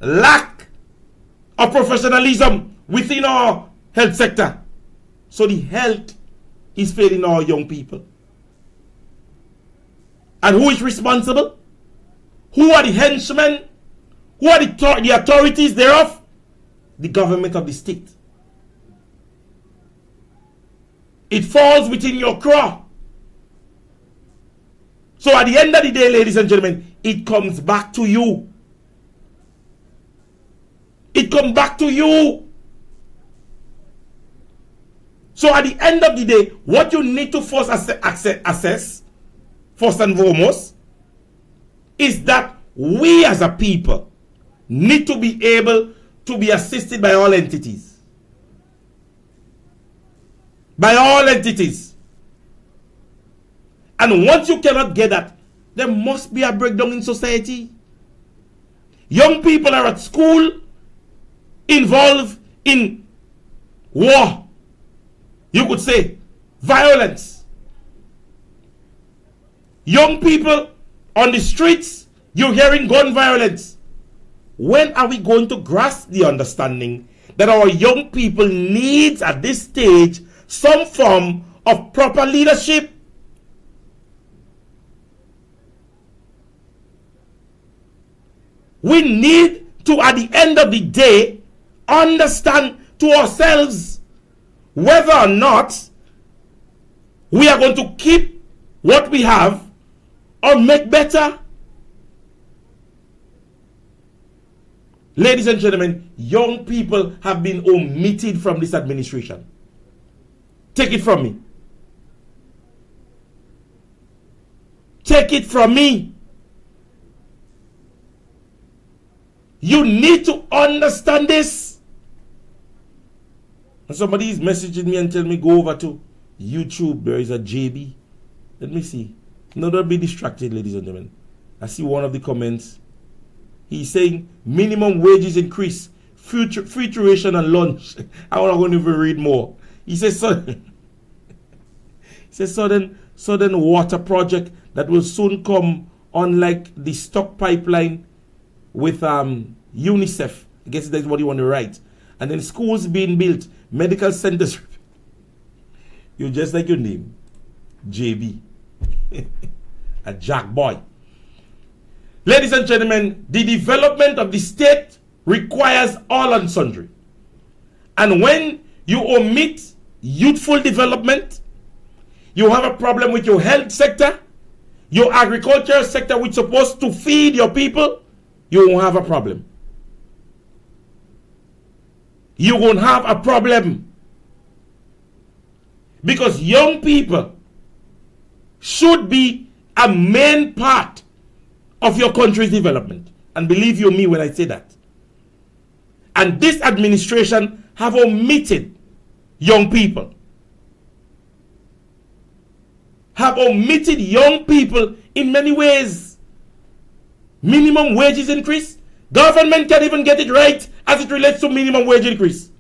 lack of professionalism within our health sector. So the health is failing our young people. And who is responsible? Who are the henchmen? Who are the authorities thereof? The government of the state. It falls within your craw. So at the end of the day, ladies and gentlemen, it comes back to you. It comes back to you. So at the end of the day, what you need to first assess, first and foremost, is that we as a people need to be able to be assisted by all entities. By all entities. And once you cannot get that, there must be a breakdown in society. Young people are at school involved in war. You could say violence. Young people on the streets, you're hearing gun violence. When are we going to grasp the understanding that our young people needs at this stage some form of proper leadership? We need to, at the end of the day, understand to ourselves whether or not we are going to keep what we have or make better. Ladies and gentlemen, young people have been omitted from this administration. Take it from me. Take it from me. You need to understand this. And somebody is messaging me and telling me go over to YouTube. There is a JB. Let me see. No, don't be distracted, ladies and gentlemen. I see one of the comments. He's saying minimum wages increase, free tuition and lunch. I want to even read more. He says sudden water project that will soon come on, like the stock pipeline with UNICEF. I guess that's what you want to write. And then schools being built, medical centers. You're just like your name, JB, a jack boy. Ladies and gentlemen, the development of the state requires all and sundry. And when you omit youthful development, you have a problem with your health sector, your agricultural sector, which is supposed to feed your people, you won't have a problem. You won't have a problem. Because young people should be a main part of your country's development. And believe you me when I say that. And this administration have omitted young people. Have omitted young people in many ways. Minimum wages increase. Government can't even get it right as it relates to minimum wage increase.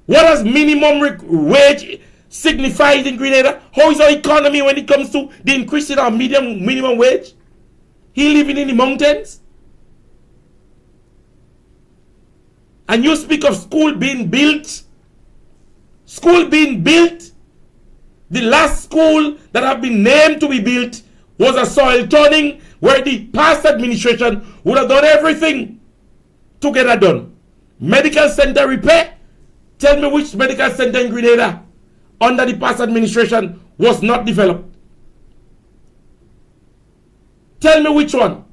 What does minimum wage signify in Grenada? How is our economy when it comes to the increase in our minimum wage? He living in the mountains. And you speak of school being built. School being built. The last school that have been named to be built was a soil turning where the past administration would have done everything to get that done. Medical center repair. Tell me which medical center in Grenada under the past administration was not developed. Tell me which one.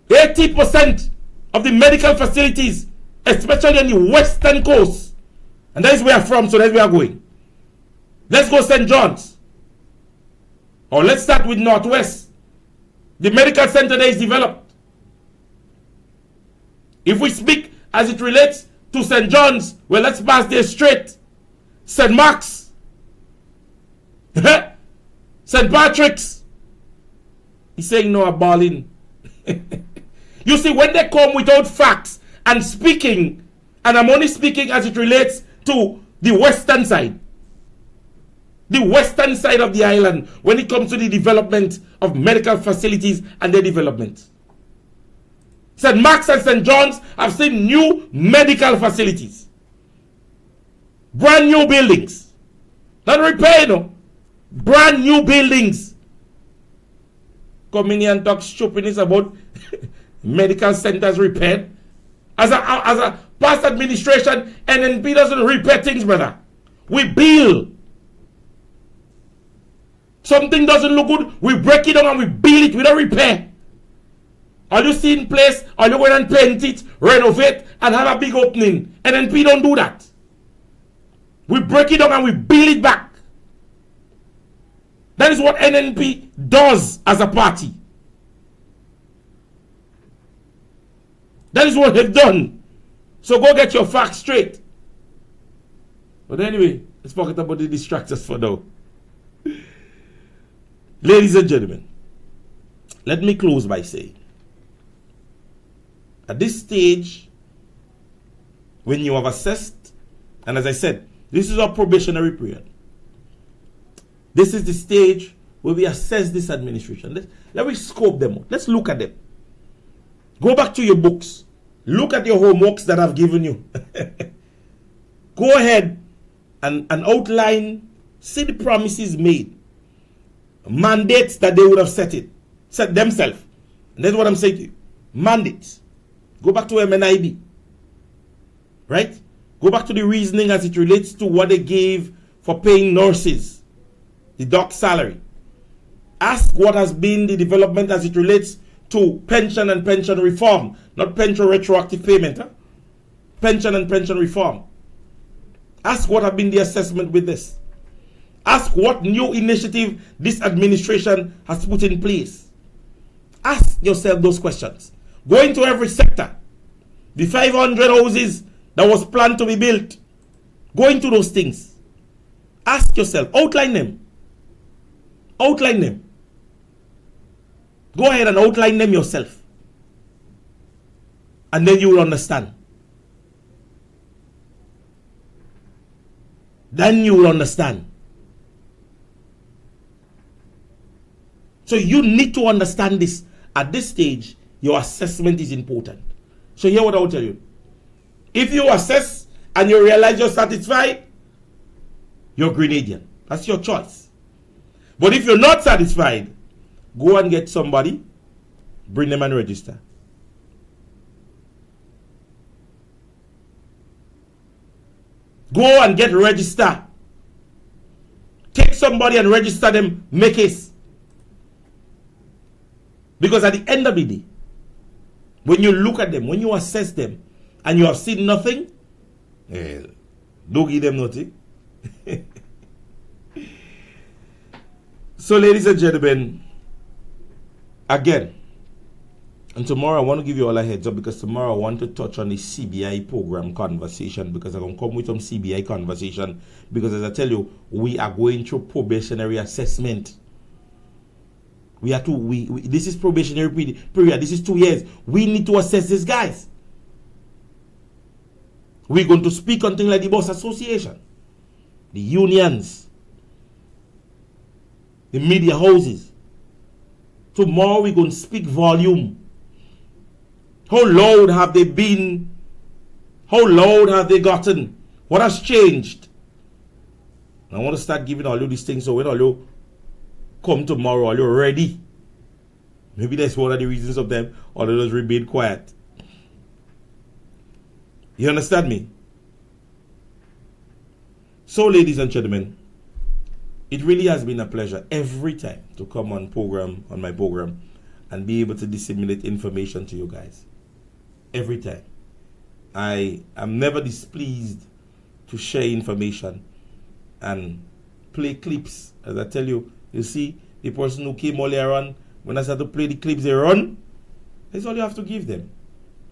80% of the medical facilities, especially on the western coast, and that is where I'm from, so that's where we are going. Let's go St. John's. Or let's start with Northwest. The medical center there is developed. If we speak as it relates to St. John's, well, let's pass there straight. St. Mark's. St. Patrick's. He's saying no, I'm balling. You see, when they come without facts and speaking, and I'm only speaking as it relates to the western side. The western side of the island when it comes to the development of medical facilities and their development. St. Mark's and St. John's have seen new medical facilities. Brand new buildings. Not repair, no. Brand new buildings. Come in here and talk stupidness about medical centers repaired. As a past administration, NNP doesn't repair things, brother. We build. Something doesn't look good, we break it down and we build it, we don't repair. Are you see in place, are you going and paint it, renovate, and have a big opening? NNP don't do that. We break it down and we build it back. That is what NNP does as a party. That is what they've done. So go get your facts straight. But anyway, let's forget about the distractors for now. Ladies and gentlemen, let me close by saying, at this stage, when you have assessed, and as I said, this is our probationary period. This is the stage where we assess this administration. Let me scope them out. Let's look at them. Go back to your books. Look at your homeworks that I've given you. Go ahead and outline, see the promises made. Mandates that they would have set themselves. And that's what I'm saying to you. Mandates. Go back to MNIB. Right? Go back to the reasoning as it relates to what they gave for paying nurses. The doc salary. Ask what has been the development as it relates to pension and pension reform. Not pension retroactive payment. Pension and pension reform. Ask what have been the assessment with this. Ask what new initiative this administration has put in place. Ask yourself those questions. Go into every sector. The 500 houses that was planned to be built. Go into those things. Ask yourself. Outline them. Outline them. Go ahead and outline them yourself. And then you will understand. Then you will understand. So you need to understand this. At this stage, your assessment is important. So hear what I will tell you. If you assess and you realize you're satisfied, you're Grenadian. That's your choice. But if you're not satisfied, go and get somebody, bring them and register. Go and get register. Take somebody and register them, make case. Because at the end of the day, when you look at them, when you assess them, and you have seen nothing, don't give them nothing. So, ladies and gentlemen, again, and tomorrow I want to give you all a heads up because tomorrow I want to touch on the CBI program conversation because I'm going to come with some CBI conversation because as I tell you, we are going through probationary assessment. We have to, this is probationary period. This is 2 years. We need to assess these guys. We're going to speak on things like the Bus Association, the unions, the media houses. Tomorrow we're going to speak volume. How loud have they been? How loud have they gotten? What has changed? I want to start giving all you these things so when all you come tomorrow, are you ready? Maybe that's one of the reasons of them, or they just remain quiet. You understand me? So, ladies and gentlemen, It really has been a pleasure every time to come on my program, and be able to disseminate information to you guys. Every time. I am never displeased to share information and play clips. As I tell you, you see, the person who came earlier on, when I started to play the clips they run, that's all you have to give them.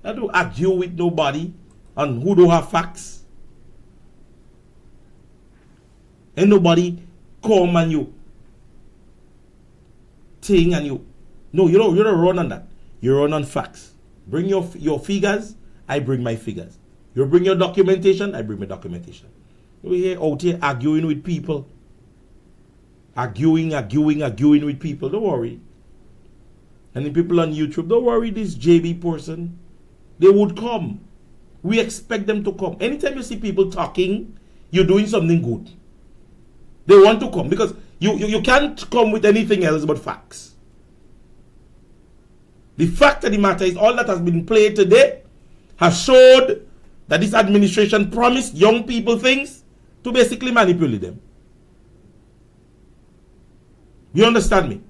I don't argue with nobody on who don't have facts. And nobody come and you thing and you. No, you don't run on that. You run on facts. Bring your figures, I bring my figures. You bring your documentation, I bring my documentation. We're out here arguing with people. Arguing with people. Don't worry. And the people on YouTube, don't worry, this JB person, they would come. We expect them to come. Anytime you see people talking, you're doing something good. They want to come because you can't come with anything else but facts. The fact of the matter is all that has been played today has showed that this administration promised young people things to basically manipulate them. You understand me?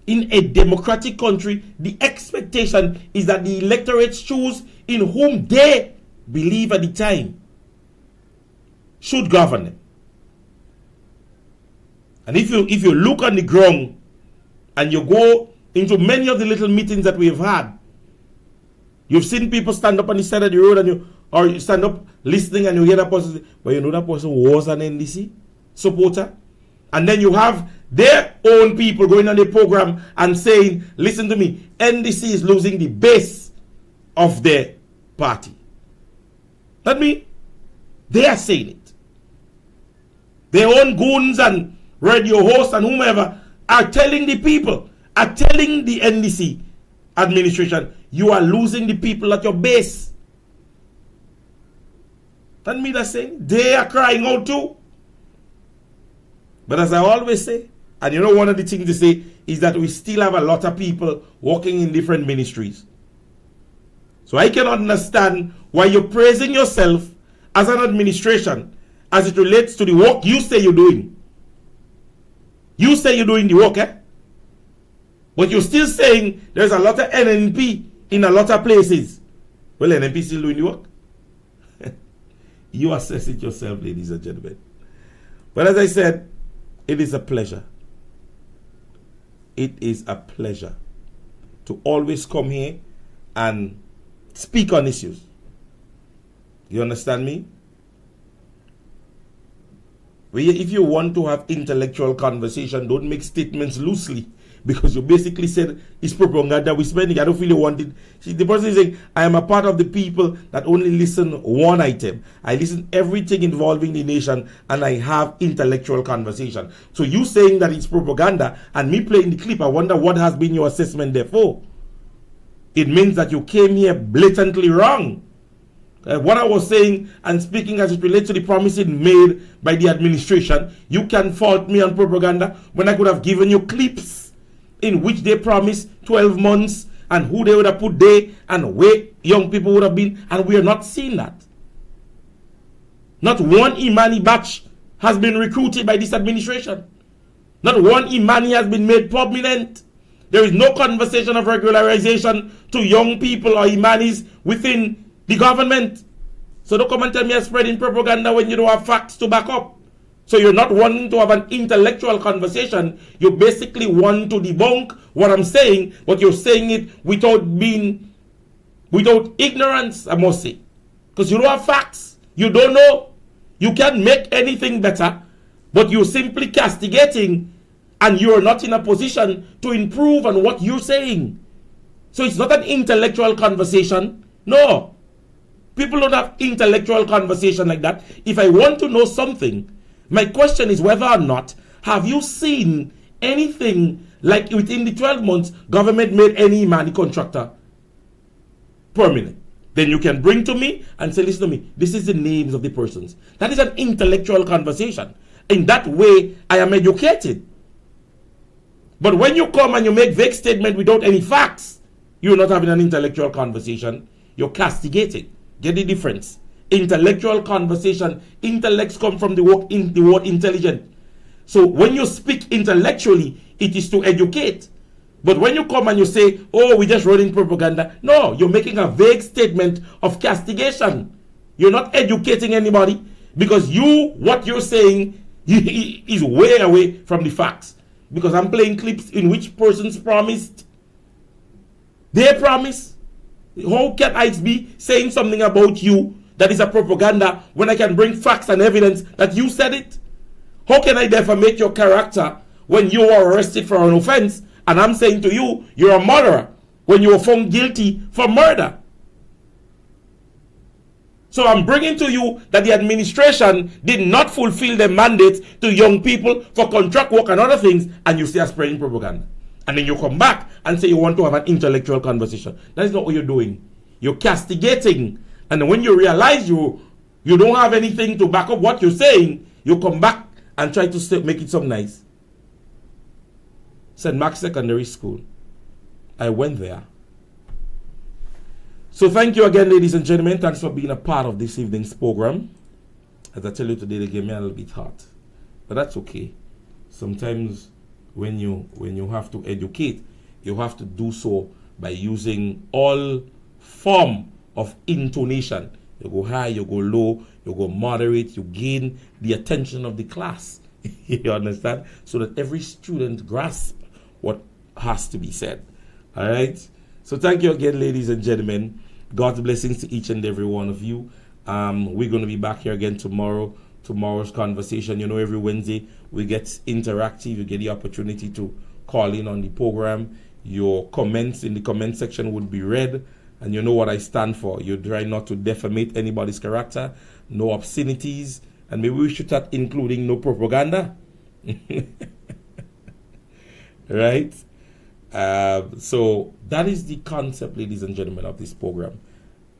In a democratic country, the expectation is that the electorates choose in whom they believe at the time should govern them. And if you look on the ground and you go into many of the little meetings that we have had, you've seen people stand up on the side of the road and you stand up listening and you hear that person say, well, you know that person was an NDC supporter. And then you have their own people going on the program and saying, listen to me, NDC is losing the base of their party. That means they are saying it. Their own goons and radio hosts and whomever are telling the people, are telling the NDC administration, you are losing the people at your base. That means they're saying they are crying out too. But as I always say, and you know one of the things to say is that we still have a lot of people working in different ministries. So I cannot understand why you're praising yourself as an administration as it relates to the work you say you're doing. You say you're doing the work, eh? But you're still saying there's a lot of NNP in a lot of places. Well, NNP still doing the work? You assess it yourself, ladies and gentlemen. But as I said, it is a pleasure. It is a pleasure to always come here and speak on issues. You understand me? If you want to have intellectual conversation, don't make statements loosely, because you basically said it's propaganda we're spending. I don't really want it. See, the person is saying, I am a part of the people that only listen one item. I listen everything involving the nation, and I have intellectual conversation. So you saying that it's propaganda and me playing the clip, I wonder what has been your assessment therefore. It means that you came here blatantly wrong. What I was saying and speaking as it relates to the promises made by the administration, you can fault me on propaganda when I could have given you clips in which they promised 12 months and who they would have put there and where young people would have been, and we are not seeing that. Not one Imani batch has been recruited by this administration. Not one Imani has been made prominent. There is no conversation of regularization to young people or Imanis within the government. So don't come and tell me you're spreading propaganda when you don't have facts to back up. So you're not wanting to have an intellectual conversation. You basically want to debunk what I'm saying, but you're saying it without ignorance, I must say. Because you don't have facts. You don't know. You can't make anything better, but you're simply castigating, and you're not in a position to improve on what you're saying. So it's not an intellectual conversation. No. People don't have intellectual conversation like that. If I want to know something, my question is whether or not have you seen anything like within the 12 months government made any Imani contractor permanent. Then you can bring to me and say, listen to me, this is the names of the persons. That is an intellectual conversation. In that way, I am educated. But when you come and you make vague statement without any facts, you're not having an intellectual conversation. You're castigating. Get the difference? Intellectual conversation. Intellects come from the word intelligent. So when you speak intellectually, it is to educate. But when you come and you say, oh, we're just running propaganda, no, you're making a vague statement of castigation. You're not educating anybody, because what you're saying is way away from the facts. Because I'm playing clips in which persons promised. They promise. How can I be saying something about you that is a propaganda when I can bring facts and evidence that you said it? How can I defamate your character when you are arrested for an offense and I'm saying to you, you're a murderer when you were found guilty for murder? So I'm bringing to you that the administration did not fulfill their mandate to young people for contract work and other things, and you still are spreading propaganda. And then you come back and say you want to have an intellectual conversation. That is not what you're doing. You're castigating. And then when you realize you don't have anything to back up what you're saying, you come back and try to make it sound nice. St. Mark's Secondary School. I went there. So thank you again, ladies and gentlemen. Thanks for being a part of this evening's program. As I tell you today, they gave me a little bit hot. But that's okay. Sometimes when you have to educate, you have to do so by using all form of intonation. You go high, you go low, you go moderate, you gain the attention of the class. You understand? So that every student grasps what has to be said. All right? So thank you again, ladies and gentlemen. God's blessings to each and every one of you. We're going to be back here again tomorrow. Tomorrow's conversation, every Wednesday we get interactive. You get the opportunity to call in on the program. Your comments in the comment section would be read, and you know what I stand for. You try not to defamate anybody's character, no obscenities, and maybe we should start including no propaganda. Right? So that is the concept, ladies and gentlemen, of this program.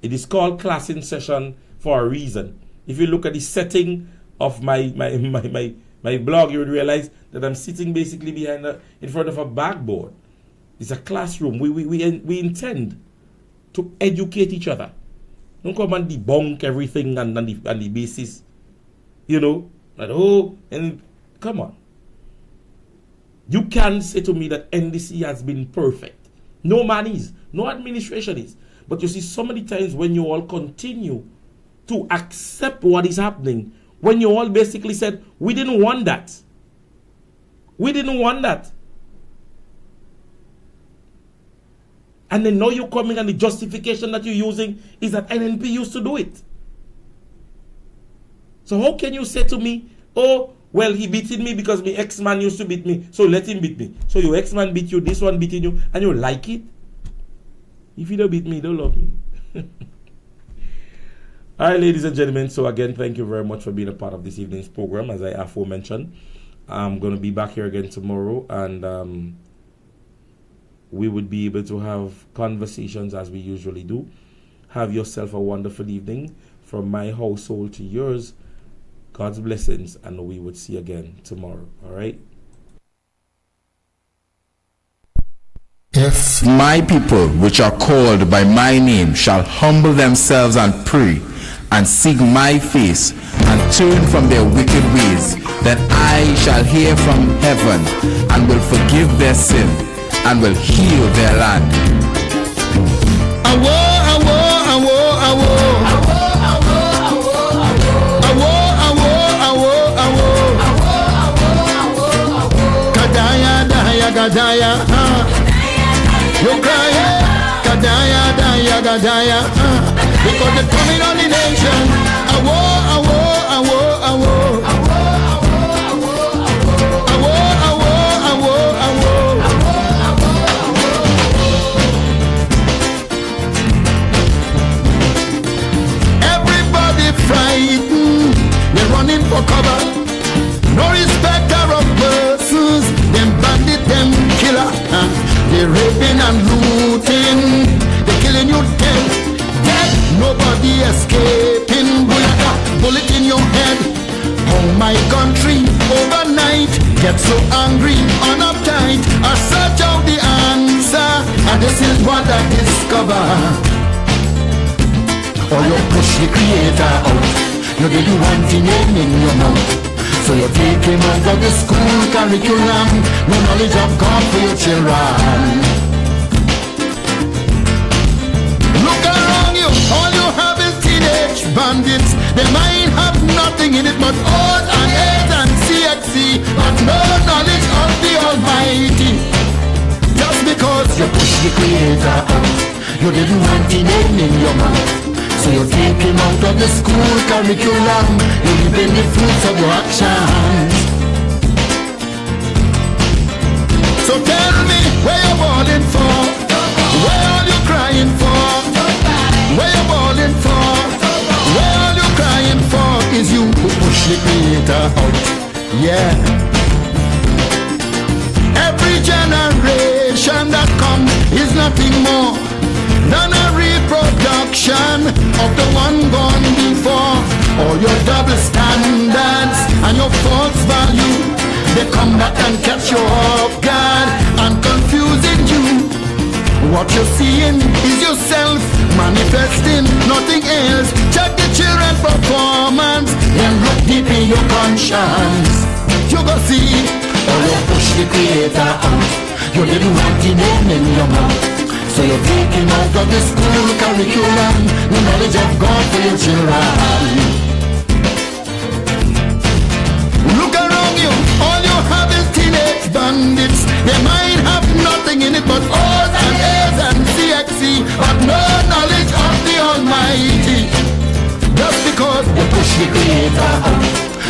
It is called Class in Session for a reason. If you look at the setting of my blog, you would realize that I'm sitting basically in front of a backboard. It's a classroom. We intend to educate each other. Don't come and debunk everything on the basis, come on. You can't say to me that NDC has been perfect. No man is. No administration is. But you see, so many times when you all continue to accept what is happening, when you all basically said, we didn't want that. We didn't want that. And then now you're coming and the justification that you're using is that NNP used to do it. So how can you say to me, oh, well, he beated me because my ex-man used to beat me, so let him beat me. So your ex-man beat you, this one beating you, and you like it? If you don't beat me, you don't love me. All right, ladies and gentlemen, so again, thank you very much for being a part of this evening's program. As I aforementioned, I'm going to be back here again tomorrow, and we would be able to have conversations as we usually do. Have yourself a wonderful evening. From my household to yours, God's blessings, and we would see you again tomorrow. All right? If my people, which are called by my name, shall humble themselves and pray, and seek my face, and turn from their wicked ways, then I shall hear from heaven, and will forgive their sin, and will heal their land. Awo, awo, awo, awo. Awo, awo, awo, awo. Kadaya, daya, gadaya, you cry, kadaya, daya, gadaya, because the coming on the nation. Awo, awo, awo, awo. Awo, awo, awo, awo. Everybody frightened, they're running for cover. No respecter of persons, them bandit, them killer. They're raping and looting, they're killing you dead. Dead, nobody escaping. Bullet in your head. Oh my country, overnight, get so angry, on uptight. I search out the answer, and this is what I discover. Or you push the creator out, you do the one thing in your mouth. So you take him out of the school curriculum. No knowledge of God for your children. Look around you, all you have is teenage bandits. They might have nothing in it but old and AIDS and CXC, but no knowledge of the Almighty. Just because you push the Creator out, you didn't want the name in your mouth. So you take him out of the school curriculum. You live in the fruits of your actions. So tell me where you're balling for, where are you crying for, where you're balling for, where are you crying for? Is you who push the Creator out. Yeah. Every generation that comes is nothing more than a reproduction of the one gone before. All your double standards and your false value, they come back and catch you off guard and confusing you. What you're seeing is yourself manifesting, nothing else. Check the children performance, then look deep in your conscience. You go see, all you push the Creator out. You didn't want the name in your mouth. So you take him out of the school curriculum. The knowledge of God for your children. Look around you, all you have is teenage bandits. They might have nothing in it but O's and A's and CXC, but no knowledge of the Almighty. Just because you push the Creator out,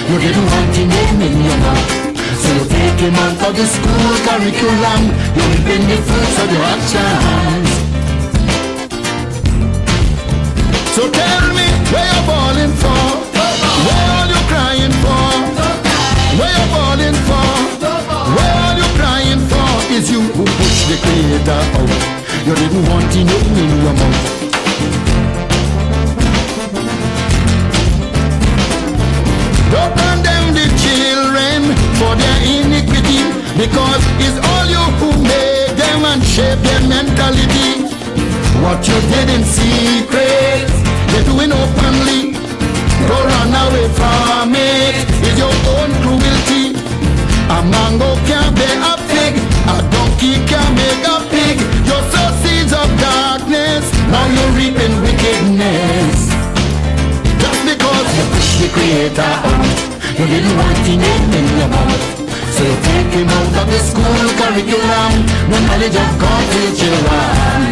you didn't want the name in your mouth. So you take him out of the school curriculum. You live in the fruits of your actions. So tell me where you're balling for, where are you crying for, where you're balling for, where are you crying for? Is you who push the Creator out. You didn't want the name in your mouth. Don't condemn the children for their iniquity, because it's all you who made them and shape their mentality. What you did in secret, they're doing openly. Don't run away from it, it's your own cruelty. A mango can't bear a fig, a donkey can't make a pig. You sow seeds of darkness, now you're reaping wickedness. Just because you push the Creator out, you didn't want the name in your mouth. So you take him out of the school curriculum. No knowledge of God for your children.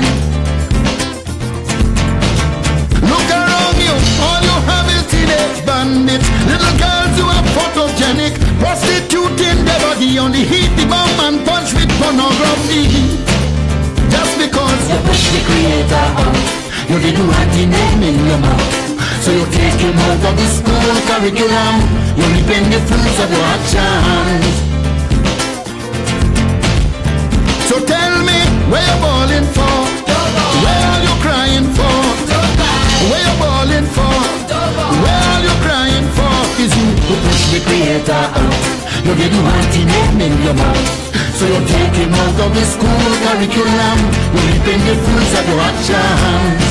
Look around you, all you have is teenage bandits. Little girls who are photogenic, prostituting their body on the heat, the bomb and punch with pornography. Just because you push the Creator out, you didn't want the name in your mouth. So you take him out of the school curriculum. You live in the fruits of your actions. So tell me where you're balling for, where are you crying for, where you're balling for, where are you crying for? Is you who push the Creator out. You didn't want the name in your mouth. So you take him out of the school curriculum. You live in the fruits of your actions.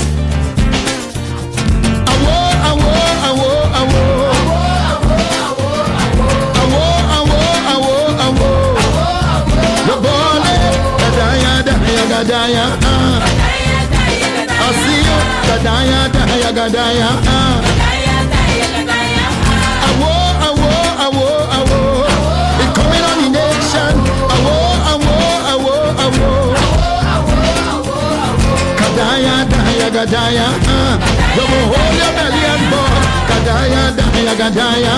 Gadaya, I see you, Gadaya, Gadaya, Gadaya, awo, awo, awo, awo, it's coming on the nation, awo, awo, awo, awo, Gadaya, Gadaya, Gadaya, you will hold your belly and board, Gadaya, Gadaya, Gadaya,